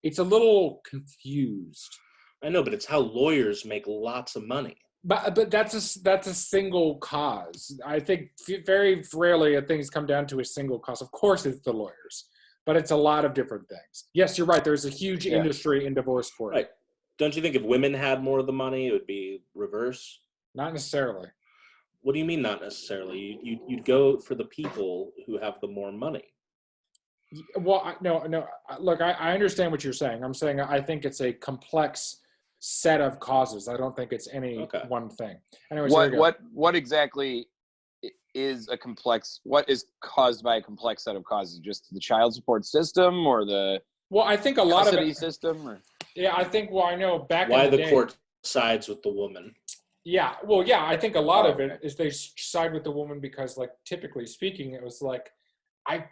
it's a little confused. I know, but it's how lawyers make lots of money. But that's a single cause. I think very rarely things come down to a single cause. Of course, it's the lawyers, but it's a lot of different things. Yes, you're right. There's a huge industry in divorce court. Right. Don't you think if women had more of the money, it would be reverse? Not necessarily. What do you mean not necessarily? You'd go for the people who have the more money. Well, no. Look, I understand what you're saying. I'm saying I think it's a complex set of causes. I don't think it's any one thing. Anyways, what exactly is caused by a complex set of causes? Just the child support system or the Well, I think a lot of custody it. system? Or? Yeah, I think. Well, I know back Why in the the day, court sides with the woman. Yeah, well, yeah, I think a lot of okay. it is they side with the woman because, like, typically speaking, it was like, I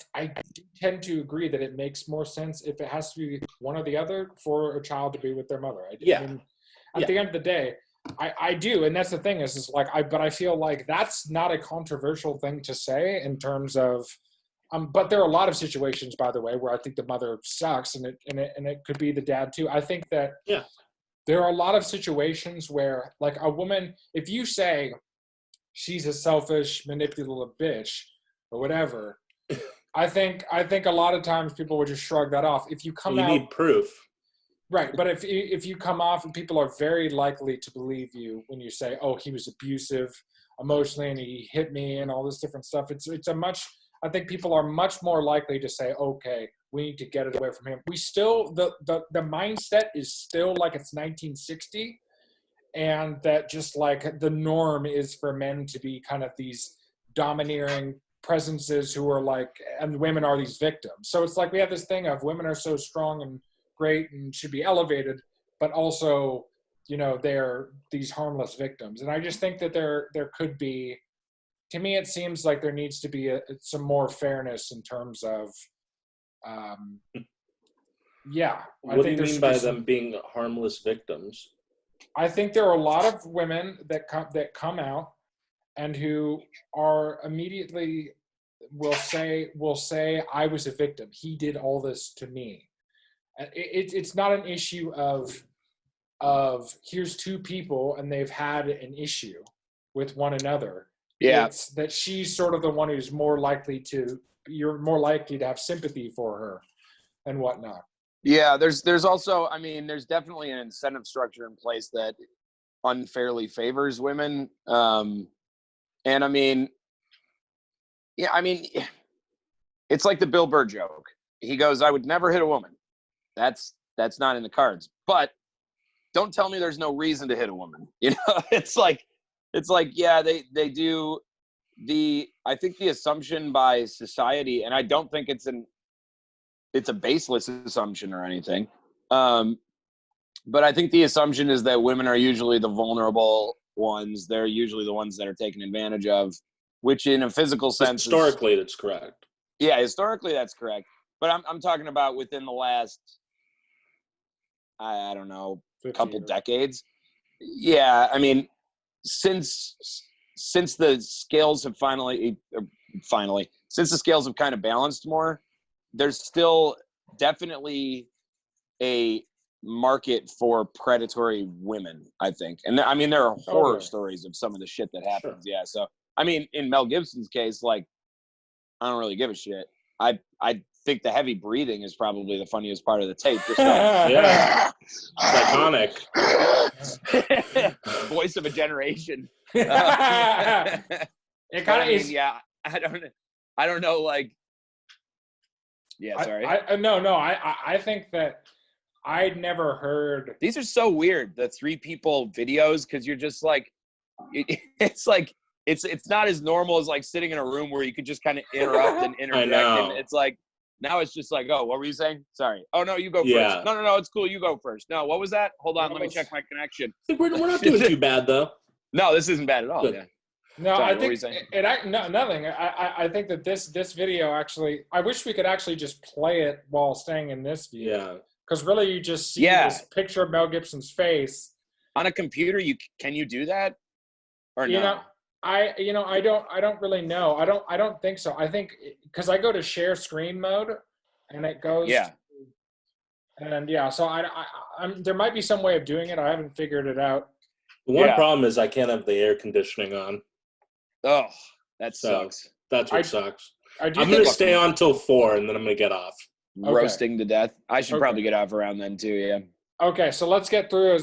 tend to agree that it makes more sense if it has to be one or the other for a child to be with their mother. Yeah. I mean, at the end of the day, I do, and that's the thing is like but I feel like that's not a controversial thing to say in terms of, but there are a lot of situations, by the way, where I think the mother sucks, and it could be the dad too. I think that there are a lot of situations where, like, a woman, if you say she's a selfish, manipulative bitch or whatever, I think a lot of times people would just shrug that off. If you come You out, need proof. right? But if you come off, and people are very likely to believe you when you say, "Oh, he was abusive emotionally and he hit me and all this different stuff." I think people are much more likely to say, "Okay, we need to get it away from him." We still the mindset is still like it's 1960, and that just like the norm is for men to be kind of these domineering presences who are like, and women are these victims. So it's like we have this thing of women are so strong and great and should be elevated, but also, they're these harmless victims. And I just think that there could be, to me, it seems like there needs to be some more fairness in terms of, What do you mean by them being harmless victims? I think there are a lot of women that come out and who are immediately will say I was a victim. He did all this to me. It's not an issue of here's two people and they've had an issue with one another. Yeah. It's that she's sort of the one who's you're more likely to have sympathy for her and whatnot. Yeah, there's also, I mean, there's definitely an incentive structure in place that unfairly favors women. And I mean, it's like the Bill Burr joke. He goes, "I would never hit a woman." That's not in the cards. But don't tell me there's no reason to hit a woman. It's like, yeah, they do. I think the assumption by society, and I don't think it's a baseless assumption or anything. But I think the assumption is that women are usually the vulnerable ones. They're usually the ones that are taken advantage of, which in a physical sense, historically, that's correct. Yeah, historically, that's correct. But I'm talking about within the last, I don't know, couple decades. Yeah, I mean, since the scales have since the scales have kind of balanced more, there's still definitely a market for predatory women, I think. And I mean, there are horror stories of some of the shit that happens. Sure. Yeah. So, I mean, in Mel Gibson's case, like, I don't really give a shit. I think the heavy breathing is probably the funniest part of the tape. Just yeah. It's iconic. Voice of a generation. It kind of is. Yeah. I don't know. Like, yeah, sorry. I think that I'd never heard. These are so weird, the 3 people videos, because you're just like, it's like, it's not as normal as like sitting in a room where you could just kind of interrupt and interject. And it's like, now it's just like, oh, what were you saying? Sorry. Oh, no, you go first. No, it's cool. You go first. No, what was that? Hold on, let me check my connection. We're not doing too bad, though. No, this isn't bad at all. Yeah. No, sorry, I think nothing. I think that this video actually, I wish we could actually just play it while staying in this view. Yeah. Because really, you just see this picture of Mel Gibson's face on a computer. Can you do that, or no? I don't really know. I don't think so. I think because I go to share screen mode, and it goes. Yeah. So there might be some way of doing it. I haven't figured it out. The one problem is I can't have the air conditioning on. Oh, that sucks. That's what sucks. I'm going to stay on till 4, and then I'm going to get off. Roasting to death. I should probably get off around then too. Yeah. Okay, so let's get through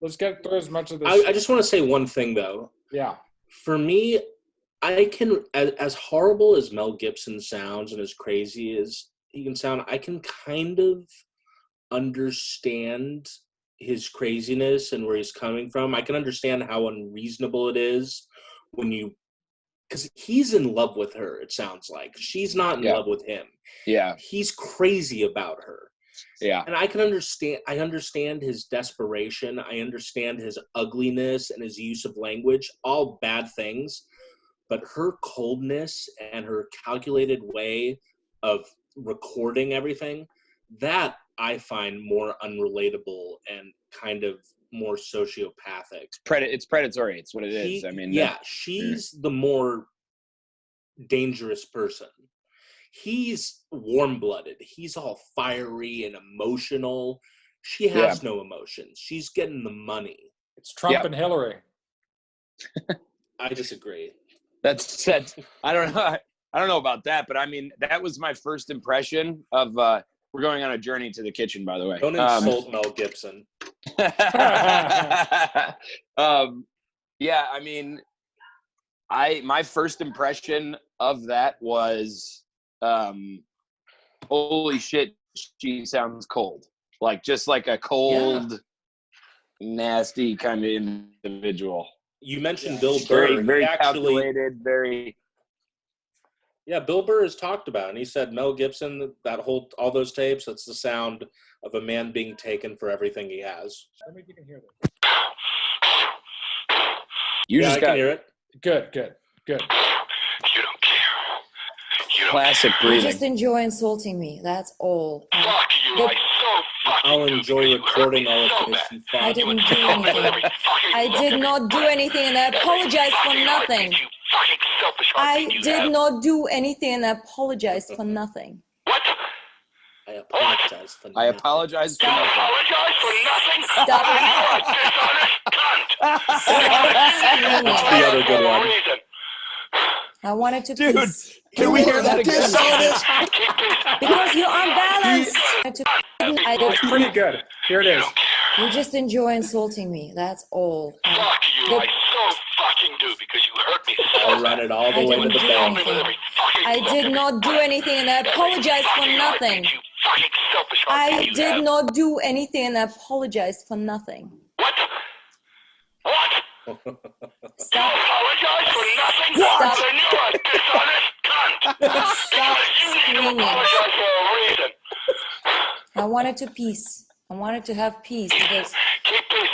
let's get through as much of this. I just want to say one thing though. Yeah. For me, I can, as horrible as Mel Gibson sounds and as crazy as he can sound, I can kind of understand his craziness and where he's coming from. I can understand how unreasonable it is when you because he's in love with her, it sounds like. She's not in love with him. Yeah. He's crazy about her. Yeah. And I understand his desperation. I understand his ugliness and his use of language, all bad things. But her coldness and her calculated way of recording everything, that I find more unrelatable and kind of more sociopathic. It's predatory. It's what it is. I mean, she's the more dangerous person. He's warm-blooded. He's all fiery and emotional. She has no emotions. She's getting the money. It's Trump and Hillary. I disagree. That's I don't know about that, but I mean, that was my first impression of we're going on a journey to the kitchen, by the way. Don't insult Mel Gibson. Yeah, I mean, my first impression of that was holy shit, she sounds cold. Like just like a cold, nasty kind of individual. You mentioned Bill Burr. Very, very calculated, very. Yeah, Bill Burr has talked about it, and he said Mel Gibson, all those tapes, that's the sound of a man being taken for everything he has. I think you can hear this. I can hear it. Good. You don't care. Classic breathing. You just enjoy insulting me. That's all. Fuck you. I so fucking I'll enjoy recording all of this. I didn't do anything. I did not do anything, and I apologize for nothing. I did not do anything, and I apologize for nothing. What? I apologize for nothing. I apologize for You nothing. apologize for nothing? Stop it. You're a dishonest cunt. That's the other good one. I wanted to Dude, peace. can we hear that again? Because you're unbalanced. It's pretty good. Here it is. You just enjoy insulting me. That's all. Fuck you. I so fucking do because you hurt me so I'll run it all the way to the bank. I did not do anything, and I apologize for nothing. I did not do anything, and I apologize for nothing. What? Stop. You apologize for nothing? Stop. Then you're a dishonest cunt. Stop You need to screaming. apologize for a reason. I wanted to peace. I wanted to have peace because Keep peace.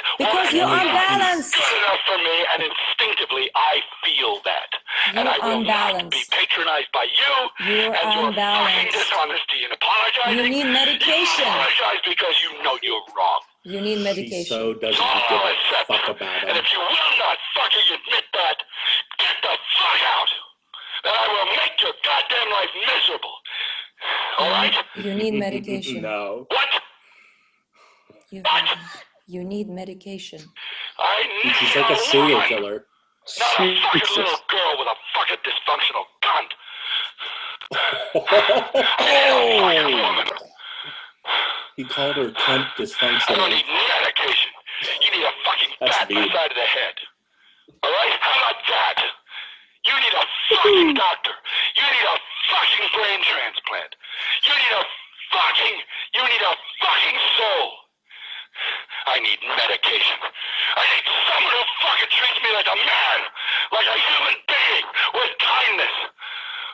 you're unbalanced. Good enough for me, and instinctively I feel that. And I will not be patronized by you You're and your fucking unbalanced. dishonesty and apologizing. You need medication. You apologize because you know you're wrong. You need She medication. so doesn't give a fuck about And him. if you will not fucking admit that, get the fuck out. Then I will make your goddamn life miserable. All right? You need medication. No. What? You need medication. I need She's like a serial woman, killer. not a fucking little girl with a fucking dysfunctional cunt. He called her cunt I don't dysfunctional. need medication. You need a fucking That's bat mean. beside of the head. All right? How about that? You need a fucking doctor. You need a fucking brain transplant. You need a fucking soul. I need medication. I need someone who fucking treats me like a man, like a human being, with kindness,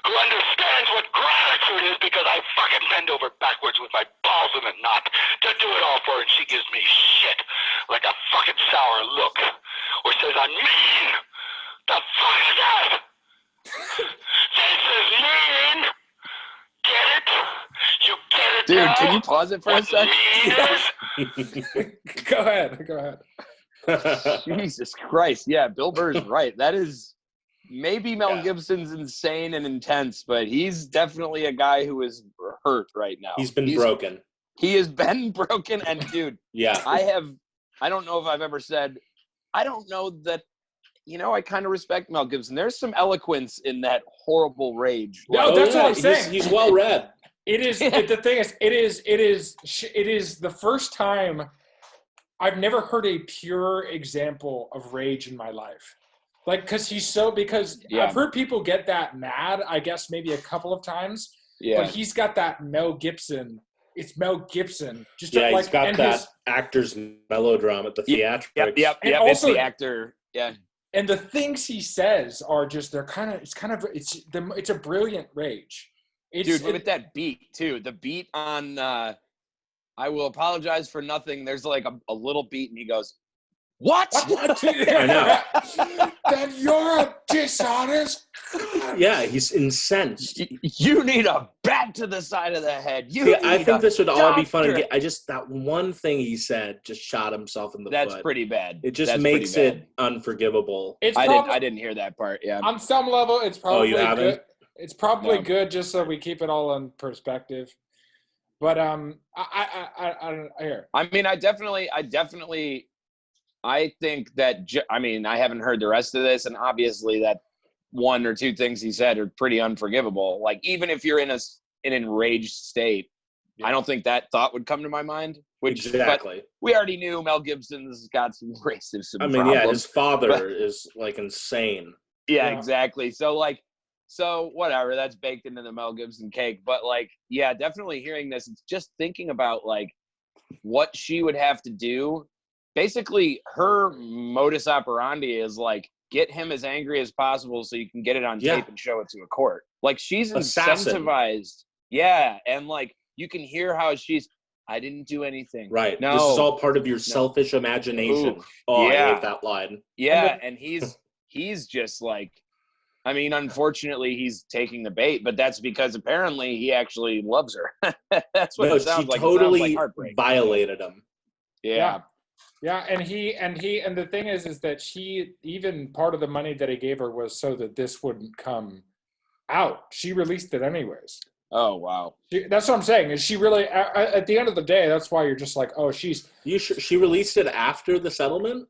who understands what gratitude is because I fucking bend over backwards with my balls in a knot to do it all for her, and she gives me shit like a fucking sour look, or says I'm mean. The fuck is that? This is mean. Get it? You get it, Dude, now? can you pause it for a What sec? mean is? Go ahead. Jesus Christ. Yeah, Bill Burr's right. That is maybe Mel Yeah. Gibson's insane and intense, but he's definitely a guy who is hurt right now. He's been broken. He has been broken. And dude, Yeah. I don't know if I've ever said, I don't know that, I kind of respect Mel Gibson. There's some eloquence in that horrible rage. No, that's what I'm saying. He's well read. It is. The thing is, it is the first time I've never heard a pure example of rage in my life. Like, because I've heard people get that mad, I guess maybe a couple of times. Yeah. But he's got that Mel Gibson. It's Mel Gibson. Just Yeah, like, he's got and that actor's melodrama at the theatrics. Yep. And It's also- the actor. Yeah. And the things he says are just, it's a brilliant rage. Dude, with that beat too. The beat on I will apologize for nothing. There's like a little beat and he goes, What? I know. Then you're a dishonest. Yeah, he's incensed. You need a bat to the side of the head. I think this would all be fun. And that one thing he said just shot himself in the foot. That's pretty bad. It just makes it unforgivable. I didn't hear that part. Yeah. On some level, it's probably good. It's probably No. good just so we keep it all in perspective. But I hear. I mean, I think that, I haven't heard the rest of this, and obviously that one or two things he said are pretty unforgivable. Like, even if you're in an enraged state, I don't think that thought would come to my mind. Exactly. We already knew Mel Gibson's got some racism problems. Yeah, his father is, like, insane. Yeah, exactly. So whatever, that's baked into the Mel Gibson cake. But, like, yeah, definitely hearing this, it's just thinking about, like, what she would have to do. Basically, her modus operandi is, like, get him as angry as possible so you can get it on tape and show it to a court. Like, she's incentivized. Yeah, and, like, you can hear how I didn't do anything. Right. No. This is all part of your selfish imagination. Ooh. Oh, Yeah. I hate that line. Yeah, and he's just, like, unfortunately, he's taking the bait, but that's because apparently he actually loves her. That's what it sounds like. She totally like heartbreak. violated him. Yeah. Yeah, and the thing is that she, even part of the money that he gave her was so that this wouldn't come out. She released it anyways. Oh, wow. That's what I'm saying. Is she really, at the end of the day, that's why you're just like, oh, she released it after the settlement?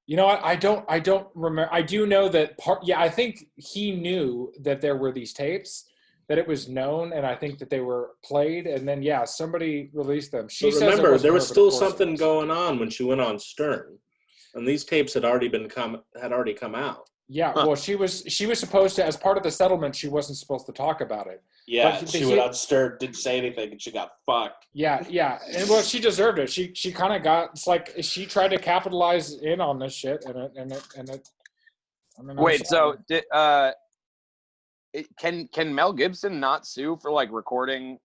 You know what? I don't remember. I do know that I think he knew that there were these tapes, that it was known, and I think that they were played, and then somebody released them. She says remember, there was still something going on when she went on Stern, and these tapes had already come out. Yeah, well, she was supposed to, as part of the settlement, she wasn't supposed to talk about it. Yeah, she went on Stern, didn't say anything, and she got fucked. Yeah, and well, she deserved it. She kind of got. It's like she tried to capitalize in on this shit, and it. Wait, so can Mel Gibson not sue for, like, recording?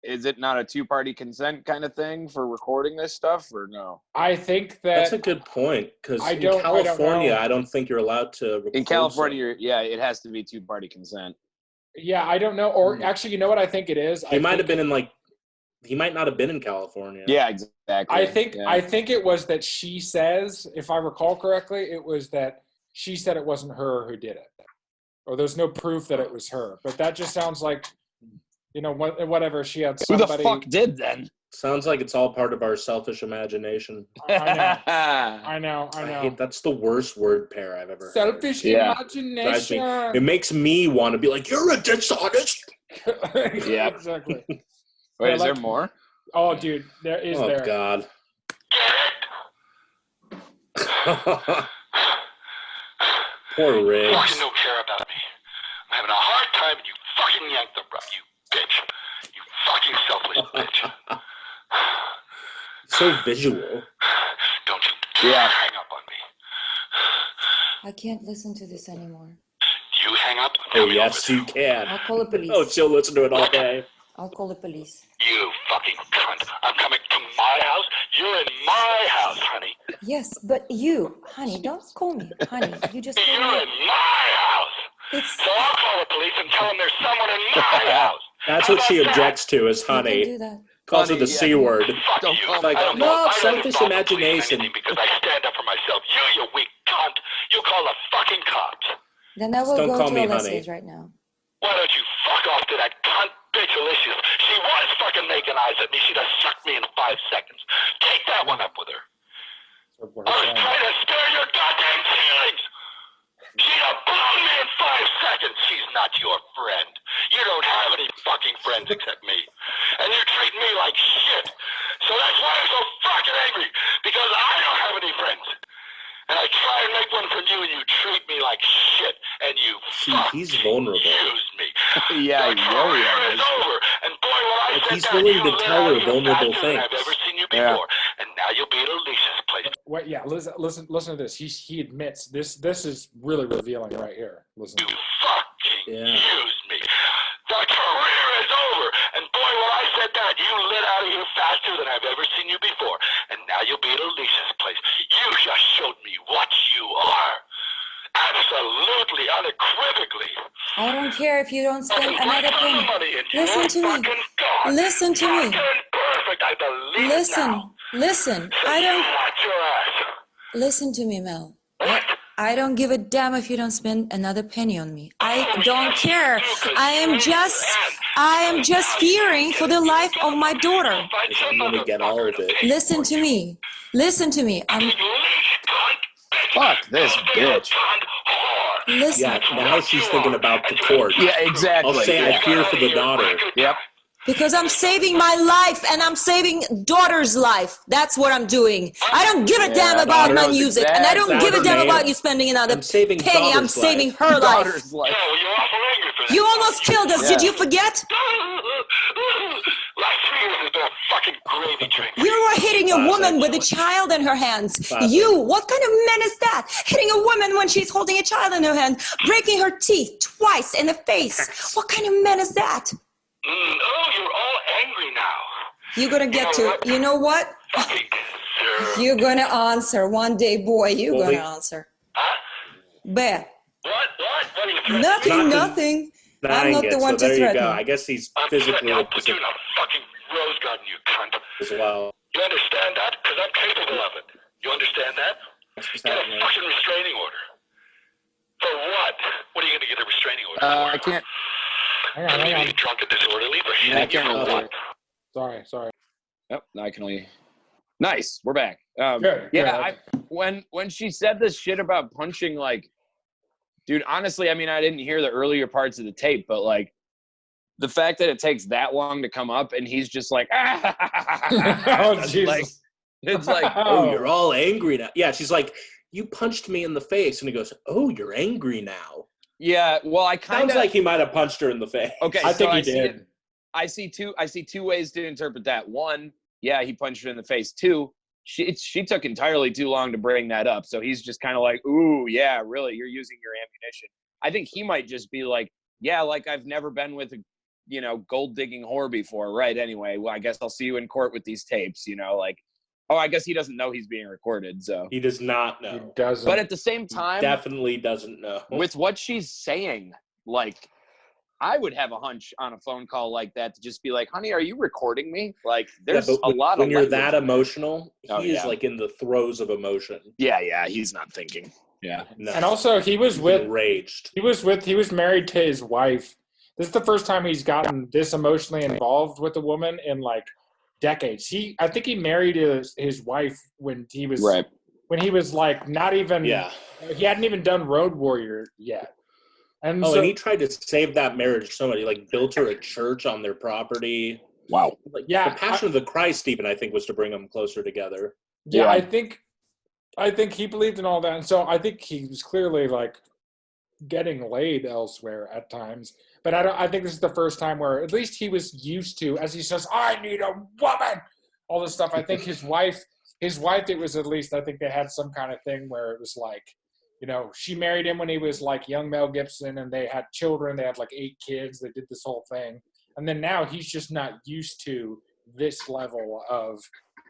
Is it not a two-party consent kind of thing for recording this stuff, or no? I think that's a good point, because in California, I don't think you're alled to record. In California, it has to be two-party consent. Yeah, I don't know. Or actually, you know what I think it is? He might not have been in California. Yeah, exactly. I think it was that she says, if I recall correctly, it was that she said it wasn't her who did it. Or there's no proof that it was her. But that just sounds like, whatever. She had somebody. Who the fuck did then? Sounds like it's all part of our selfish imagination. I know. That's the worst word pair I've ever heard. Selfish imagination. It makes me want to be like, you're a dishonest. Yeah, exactly. Wait, is there more? Oh, dude, there is. Oh, God. Poor Riggs. You fucking don't care about me. I'm having a hard time, and you fucking yanked the rug, you bitch. You fucking selfless bitch. So visual. Don't you hang up on me. I can't listen to this anymore. You hang up? Oh, yes, you can. I'll call the police. Oh, she'll listen to it all day. I'll call the police. You fucking cunt. I'm coming to my house. You're in my house, honey. Yes, but you, honey, don't call me, honey. You just You're in my house. So I'll call the police and tell them there's someone in my house. That's what she objects to, is honey. You can do that. Calls her the C word. Fuck you. Like, no, selfish imagination. Because I stand up for myself. You weak cunt. You call the fucking cops. Then I will Don't go call to me Alessia's honey. right now. Why don't you fuck off to that cunt bitch Alicia's? She was fucking making eyes at me. She'd have sucked me in 5 seconds. Take that one up with her. I was trying to spare your goddamn feelings. She'd have blown me in 5 seconds. She's not your friend. You don't have any fucking friends except me. And you treat me like shit. So that's why I'm so fucking angry. Because I don't have any friends. And I try and make one from you, and you treat me like shit. And you He's vulnerable. used me. Yeah, My career is over. And boy, when I Like, said he's that, willing you to lit tell out her even vulnerable faster than I've things. ever seen you Yeah. before. And now you'll be at Alicia's place. Wait, yeah, listen to this. He admits this is really revealing right here. Listen. You fucking used me. The career is over. And boy, when I said that, you lit out of here faster than I've ever seen you before. And now you'll be at Alicia's place. You just showed me what you are. Absolutely, unequivocally. I don't care if you don't spend another penny. Listen to me. Listen to me. Perfect, I believe it now. Listen. So I don't. Watch your ass. Listen to me, Mel. What? I don't give a damn if you don't spend another penny on me. I don't care. I am just fearing for the life of my daughter. I'm gonna get all of it. Listen to me. Fuck this bitch. Listen. Yeah, now she's thinking about the court. Yeah, exactly. I'll say I fear for the daughter. Yep. Because I'm saving my life and I'm saving daughter's life. That's what I'm doing. I don't give a damn about my music, and I don't give a damn about you spending another penny. I'm saving her life. You almost killed us. Did you forget? Last 3 years has been a fucking gravy train. You were hitting a woman with a child in her hands. You, what kind of man is that? Hitting a woman when she's holding a child in her hand, breaking her teeth twice in the face. What kind of man is that? Oh, you're all angry now. You're gonna get to, you know what? You're gonna answer one day, boy. You're gonna answer. Huh? Bear. What are you threatening? Nothing. I'm not the one to there you threaten. go. I guess he's I'm physically I'll put you in a fucking rose garden, you cunt. as well. You understand that? Because I'm capable of it. You understand that? Get a fucking restraining order. For what? What are you going to get a restraining order for? I can't. Hang on. Be drunk and disorderly for Yeah, I hitting can't you for really. what? Sorry. Yep, now I can only. Nice, we're back. Good. When she said this shit about punching, like, dude, honestly, I mean, I didn't hear the earlier parts of the tape, but like, the fact that it takes that long to come up, and he's just like, Oh, Jesus. like, it's like, Oh, you're all angry now. Yeah, she's like, you punched me in the face, and he goes, oh, you're angry now. yeah. Well, I kind Sounds of like he might have punched her in the face. Okay, I think so he did. I see two ways to interpret that. One, yeah, he punched her in the face. Two, she took entirely too long to bring that up. So he's just kind of like, ooh, yeah, really, you're using your ammunition. I think he might just be like, yeah, like I've never been with a, gold digging whore before, right? Anyway, well, I guess I'll see you in court with these tapes, like, oh, I guess he doesn't know he's being recorded. So He does not know. He doesn't. but at the same time, Definitely doesn't know. with what she's saying, like, I would have a hunch on a phone call like that to just be like, honey, are you recording me? Like, there's a lot when of you're that emotional, Oh, he is yeah. like in the throes of emotion. Yeah, he's not thinking. Yeah. No, And also, he was enraged. he was married to his wife. This is the first time he's gotten this emotionally involved with a woman in like decades. I think he married his wife when he was Right. when he was like not even Yeah. he hadn't even done Road Warrior yet. And And he tried to save that marriage so much. He like built her a church on their property. Wow. Like, Yeah, the Passion of the Christ, even I think, was to bring them closer together. yeah, Yeah. I think he believed in all that, and so I think he was clearly like getting laid elsewhere at times. But I think this is the first time where at least he was used to, as he says, I need a woman, all this stuff. I think his wife, it was at least, I think they had some kind of thing where it was like, she married him when he was like young Mel Gibson, and they had children. They had like 8 kids. They did this whole thing. And then now he's just not used to this level of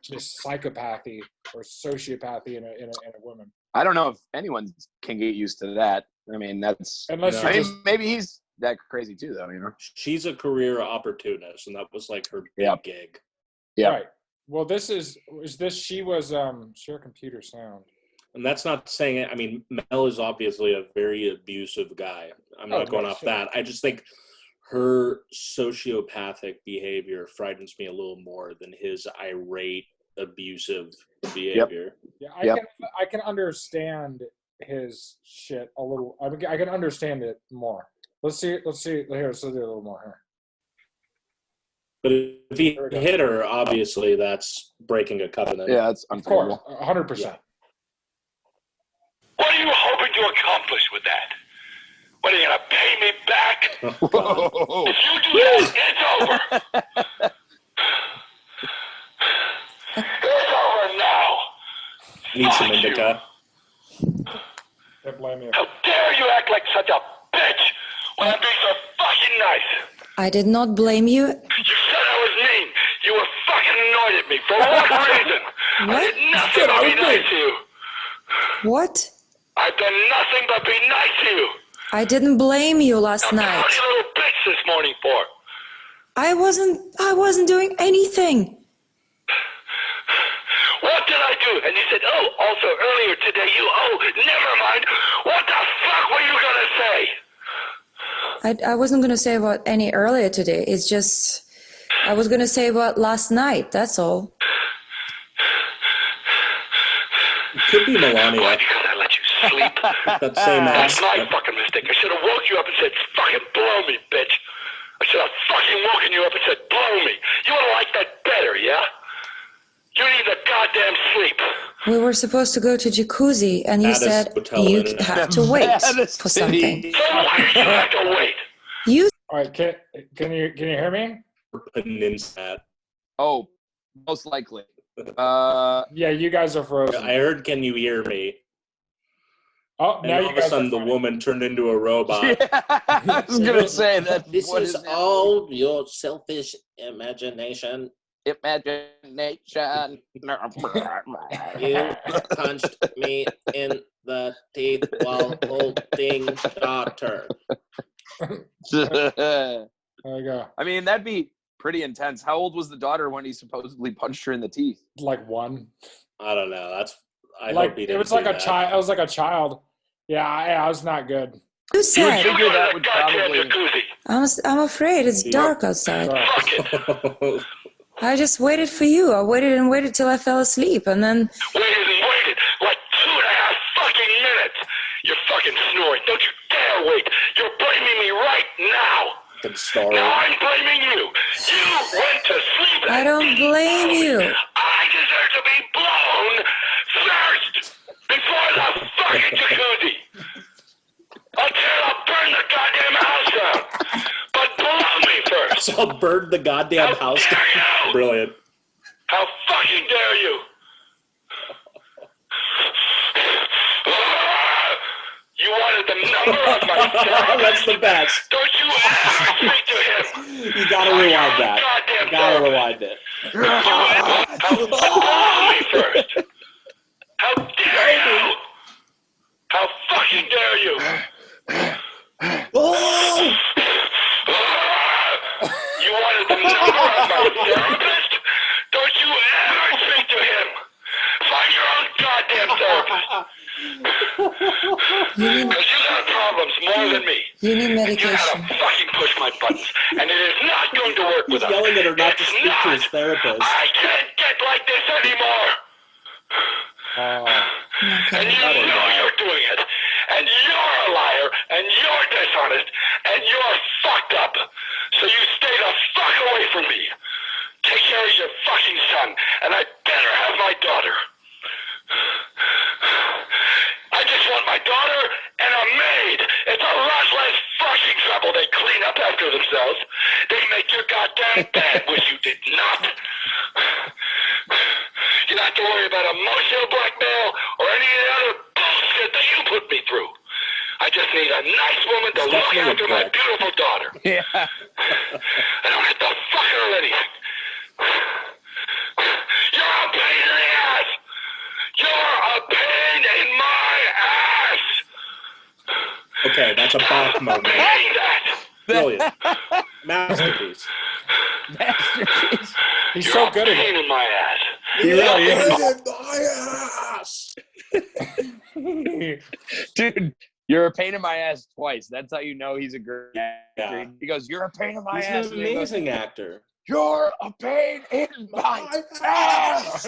just psychopathy or sociopathy in a woman. I don't know if anyone can get used to that. I mean, that's Unless I you're mean, maybe he's that crazy too, though. She's a career opportunist, and that was like her big Yeah. gig. Yeah. Right. Well, she was share computer sound. And that's not saying it. I mean, Mel is obviously a very abusive guy. I'm not going off that. I just think her sociopathic behavior frightens me a little more than his irate, abusive behavior. Yeah, Yep. I can understand his shit a little. I can understand it more. Let's see. Here, let's do a little more here. But if he hit her, obviously that's breaking a covenant. Yeah, that's Of course, unforgivable. 100%. What are you hoping to accomplish with that? What, are you going to pay me back? Whoa. If you do that, it's over. It's over now. Need some indica. Can't blame you. How dare you act like such a bitch when I'm being so fucking nice? I did not blame you. You said I was mean. You were fucking annoyed at me. For what reason? What? I did nothing but be nice to you. What? I've done nothing but be nice to you. I didn't blame you last Now, night. what are you little bitch this morning for? I wasn't doing anything. What did I do? And you said, oh, also earlier today never mind. What the fuck were you gonna say? I wasn't gonna say about any earlier today. It's just I was gonna say about last night. That's all. It could be Melania. Why? Because I let you sleep. That same ass. That's my fucking mistake. I should have woke you up and said, fucking blow me, bitch. I should have fucking woken you up and said, blow me. You would have liked that better, yeah? You need the goddamn sleep. We were supposed to go to jacuzzi, and you said you have to wait for something. So why do you have to wait? You. All right, can you hear me? Peninsat. Oh, most likely. Yeah, you guys are frozen. I heard, can you hear me? Oh, And now all you of a guys sudden are the funny. woman turned into a robot. Yeah, I was gonna say that. This is all your selfish imagination. Imagination. You punched me in the teeth while holding daughter. There you go. I mean, that'd be pretty intense. How old was the daughter when he supposedly punched her in the teeth? Like one. I don't know. I Like hope he it didn't was like do a that. child. It was like a child. Yeah, I was not good. You You would said. figure that would probably. I'm afraid it's dark outside. Sorry. I just waited for you. I waited till I fell asleep, and then. Waited like 2.5 fucking minutes. You're fucking snoring. Don't you dare wait. You're blaming me right now. Good story. Now I'm blaming you. You went to sleep. I don't blame you. I deserve to be blown first before the fucking jacuzzi. Until I'll burn the goddamn house down. But blow me first. So I'll burn the goddamn house down. Dare you? Brilliant. How fucking dare you? You wanted the number of my therapist? That's the best. Don't you ever speak to him. You gotta rewind that. Goddamn You gotta therapist. rewind it. Blow me first. How dare you? How fucking dare you? Oh! You wanted the number of my therapist? Don't you ever speak to him. Find your own goddamn therapist. Because you got problems more than me. You need You medication. gotta fucking push my buttons. And it is not going to work with He's us. yelling at her not to It's speak to his not. therapist. I can't get like this anymore. And you know you're doing it. And you're a liar. And you're dishonest. And you're fucked up. So you stay the fuck away from me. Take care of your fucking son. And I better have my daughter. I just want my daughter and a maid. It's a lot less fucking trouble. They clean up after themselves. They make your goddamn bed, which you did not. You don't have to worry about emotional blackmail or any of the other bullshit that you put me through. I just need a nice woman to look after my beautiful daughter. Yeah. I don't have to fuck her or anything. You're a pain in the ass. You're a pain in my ass. Okay, that's a Bach moment. Hang that. Brilliant. Masterpiece. Masterpiece. He's You're so a good at pain it. in my ass. He really My ass. Dude, you're a pain in my ass twice. That's how you know he's a great actor. Yeah. He goes, "You're a pain in my He's ass." an amazing actor. You're a pain in my ass.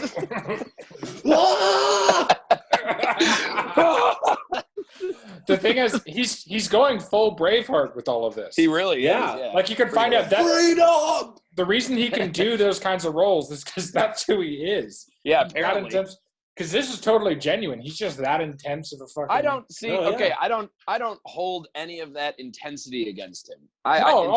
The thing is, he's going full Braveheart with all of this. He really Yeah. is. Yeah. Like you can find out that Freedom! the reason he can do those kinds of roles is because that's who he is. Yeah, He's that apparently. intense. Because this is totally genuine. He's just that intense of a fucking. I don't see. Oh, yeah. Okay, I don't hold any of that intensity against him. No,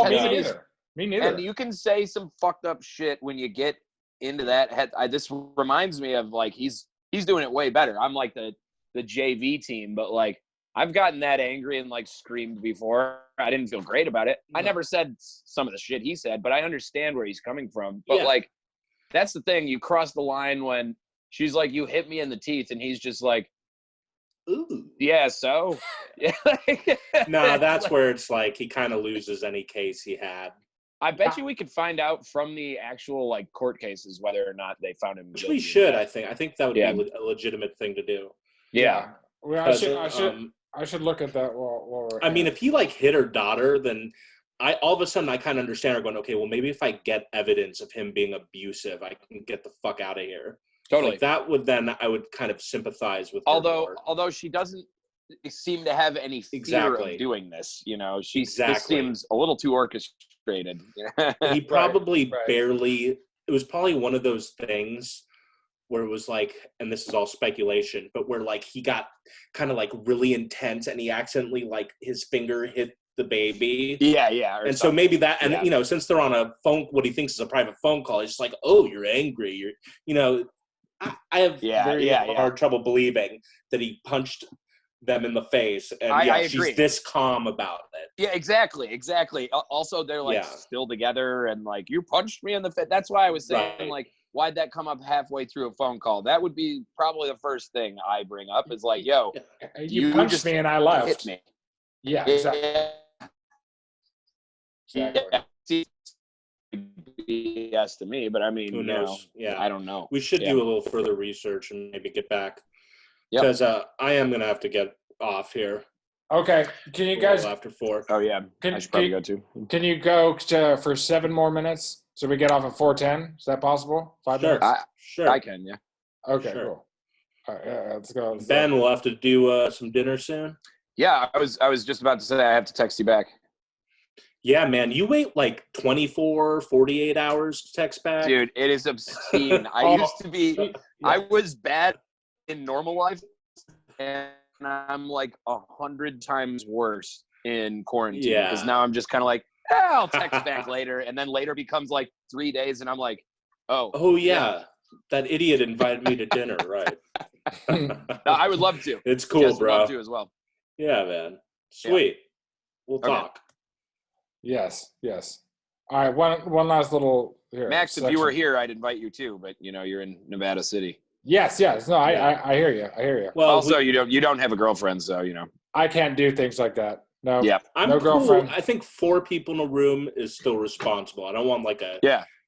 me intensity is- neither. Me neither. And you can say some fucked up shit when you get into that head. This reminds me of like he's he's doing it way better. I'm like the JV team, but like I've gotten that angry and like screamed before. I didn't feel great about it. I never said some of the shit he said, but I understand where he's coming from. But like, that's the thing. You cross the line when she's like, you hit me in the teeth, and he's just like, ooh, yeah, so yeah. No, that's where it's like he kind of loses any case he had. I bet you we could find out from the actual like court cases whether or not they found him guilty. We should, I think that would be a legitimate thing to do. Yeah. Well, I should look at that while we're. I mean, if he like hit her daughter, then all of a sudden I kind of understand her going, okay, well maybe if I get evidence of him being abusive, I can get the fuck out of here. Totally. Like, that would then I would kind of sympathize with her more. Although she doesn't seem to have any fear of doing this, you know, this seems a little too orchestrated. He probably barely. It was probably one of those things where it was like, and this is all speculation, but where like he got kind of like really intense and he accidentally like his finger hit the baby. Yeah. And so maybe that, and you know, since they're on a phone, what he thinks is a private phone call, he's just like, oh, you're angry. You're, you know, I have very hard trouble believing that he punched them in the face, and I she's agree. this calm about it. Yeah, exactly. Also, they're like still together, and like, you punched me in the face. That's why I was saying like, why'd that come up halfway through a phone call? That would be probably the first thing I bring up is like, yo, you punched just me and I left. Hit me. Yeah, exactly. Yes, to me, but I mean, who knows? I don't know. We should do a little further research and maybe get back, because I am gonna have to get off here. Okay, can you guys after 4? Oh yeah, I should probably go too. Can you go for 7 more minutes so we get off at 4:10? Is that possible? 5 minutes? Sure, I can. Yeah. Okay, cool. All right, let's go. Ben, we'll have to do some dinner soon. Yeah, I was just about to say I have to text you back. Yeah, man, you wait like 24, 48 hours to text back. Dude, it is obscene. I used to be, I was bad in normal life, and I'm like 100 times worse in quarantine. Yeah. Because now I'm just kind of like, I'll text back later, and then later becomes like 3 days, and I'm like, oh yeah. That idiot invited me to dinner, right? No, I would love to. It's cool, Jess bro. would love to as well. Yeah, man. Sweet. We'll talk. Yes. All right, one last little here. Max, if you were here, I'd invite you too, but you know, you're in Nevada City. Yes. No, I hear you. Well, also you don't have a girlfriend, so you know. I can't do things like that. No. Yeah. I'm no cool. girlfriend. I think 4 people in a room is still responsible. I don't want like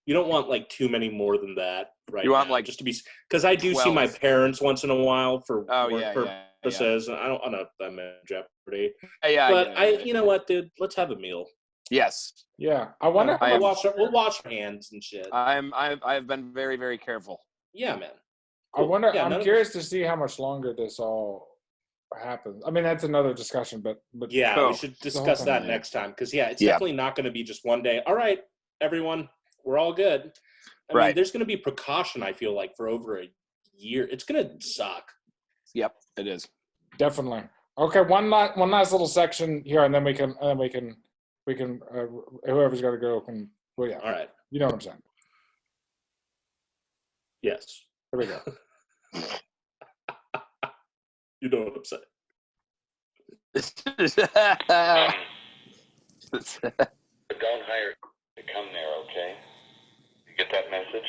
you don't want like too many more than that, right? You want now, like just to be, because I do 12. see my parents once in a while for work purposes, and I don't want to put them in jeopardy. But you know what, dude? Let's have a meal. Yes. Yeah. I wonder. We'll wash our hands and shit. I've been very, very careful. Yeah, man. Cool. I wonder. I'm curious to see how much longer this all happens. I mean, that's another discussion, but yeah, we should discuss that next time, because it's definitely not going to be just one day. All right, everyone, we're all good. I mean, there's going to be precaution, I feel like, for over a year. It's going to suck. Yep, it is. Definitely. Okay, one last little section here, and then we can whoever's got to go can. Well, yeah. All right. You know what I'm saying. Yes. Here we go. You know what I'm saying. Don't hire to come there, okay? You get that message?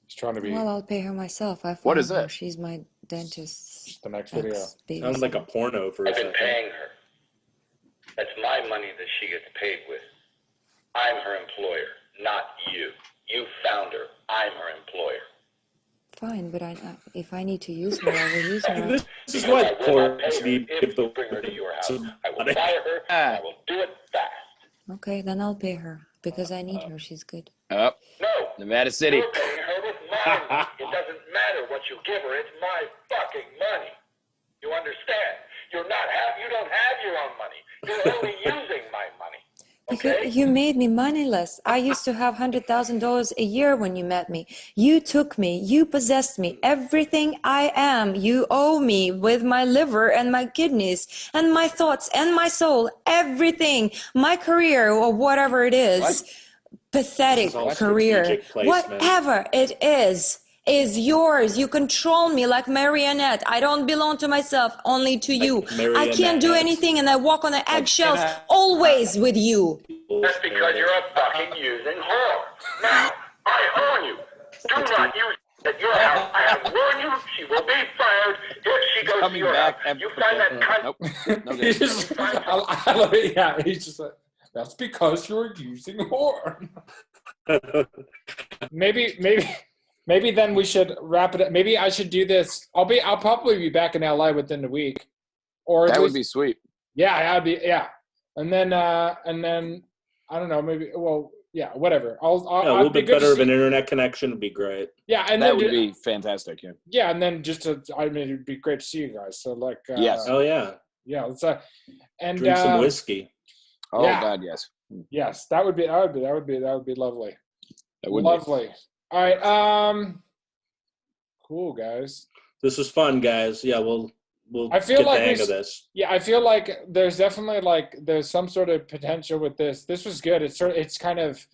He's trying to be. Well, I'll pay her myself. What is it? She's my dentist. The next video. Sounds like a porno for a second. I've been paying her. That's my money that she gets paid with. I'm her employer, not you. You found her. I'm her employer. Fine, but if I need to use her, I will use her. This is why courts need to give the bring her to your house. I will fire her. And I will do it fast. Okay, then I'll pay her because I need her. She's good. Oh, no, Nevada City. You're paying her with my money. It doesn't matter what you give her. It's my fucking money. You understand? You don't have your own money. You're only using my money. Okay? Because you made me moneyless. I used to have $100,000 a year when you met me. You took me. You possessed me. Everything I am, you owe me with my liver and my kidneys and my thoughts and my soul. Everything. My career or whatever it is. Pathetic career. Whatever it is. is yours. You control me like marionette. I don't belong to myself, only to you. I can't do anything, and I walk on the eggshells always with you. That's because you're a fucking using whore. Now, I warn you, do not use at your house. I have warned you, she will be fired if she goes to your house. You find that cunt. Nope. No He's just, I love it. Yeah, he's just like, that's because you're using whore. Maybe then we should wrap it up. Maybe I should do this. I'll probably be back in LA within the week. Or that would be sweet. Yeah, that'd be And then I don't know, maybe whatever. A little bit better of an internet connection would be great. Yeah, and that would be fantastic. Yeah. Yeah, and then it'd be great to see you guys. So like yes. Oh yeah. Yeah, let's and drink some whiskey. Oh God, yes. Yes, that would be lovely. That would lovely. Be. All right, cool guys. This was fun, guys. Yeah, we'll I feel get like the hang of this. Yeah, I feel like there's definitely there's some sort of potential with this. This was good. It's kind of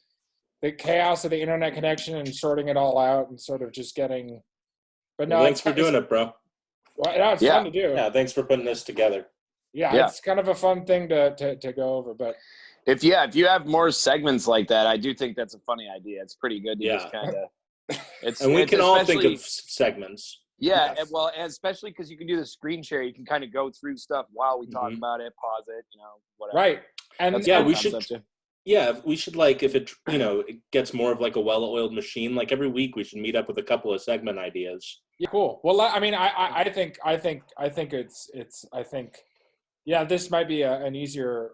the chaos of the internet connection and sorting it all out and sort of just getting. But no, thanks for doing it, bro. Well, no, it's fun to do. Yeah, thanks for putting this together. Yeah, it's kind of a fun thing to go over. But if you have more segments like that, I do think that's a funny idea. It's pretty good to just kind of. And we can all think of segments. Yeah, well, and especially because you can do the screen share. You can kind of go through stuff while we talk about it, pause it, whatever. Right. And we should. Yeah, we should if it it gets more of a well-oiled machine. Every week we should meet up with a couple of segment ideas. Yeah, cool. Well, I mean, I think this might be an easier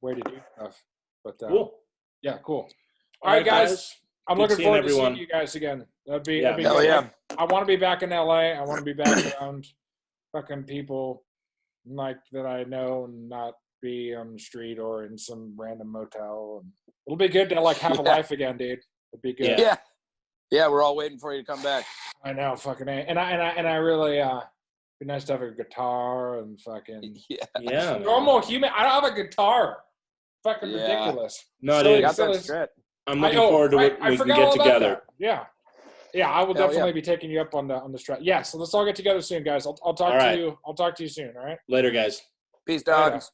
way to do stuff. But cool. Yeah, cool. All right, guys. I'm looking forward to seeing you guys again. That'd be good. Yeah. I want to be back in LA. I want to be back around fucking people that I know and not be on the street or in some random motel. And it'll be good to have a life again, dude. It'd be good. Yeah. We're all waiting for you to come back. I know, fucking A. And I really be nice to have a guitar and fucking normal human. I don't have a guitar. Fucking ridiculous. No, dude. Got that straight. I'm looking forward to it when we can get together. Yeah. Yeah, I will definitely be taking you up on the strat. Yeah, so let's all get together soon, guys. I'll talk to you. I'll talk to you soon, all right? Later, guys. Peace, dogs.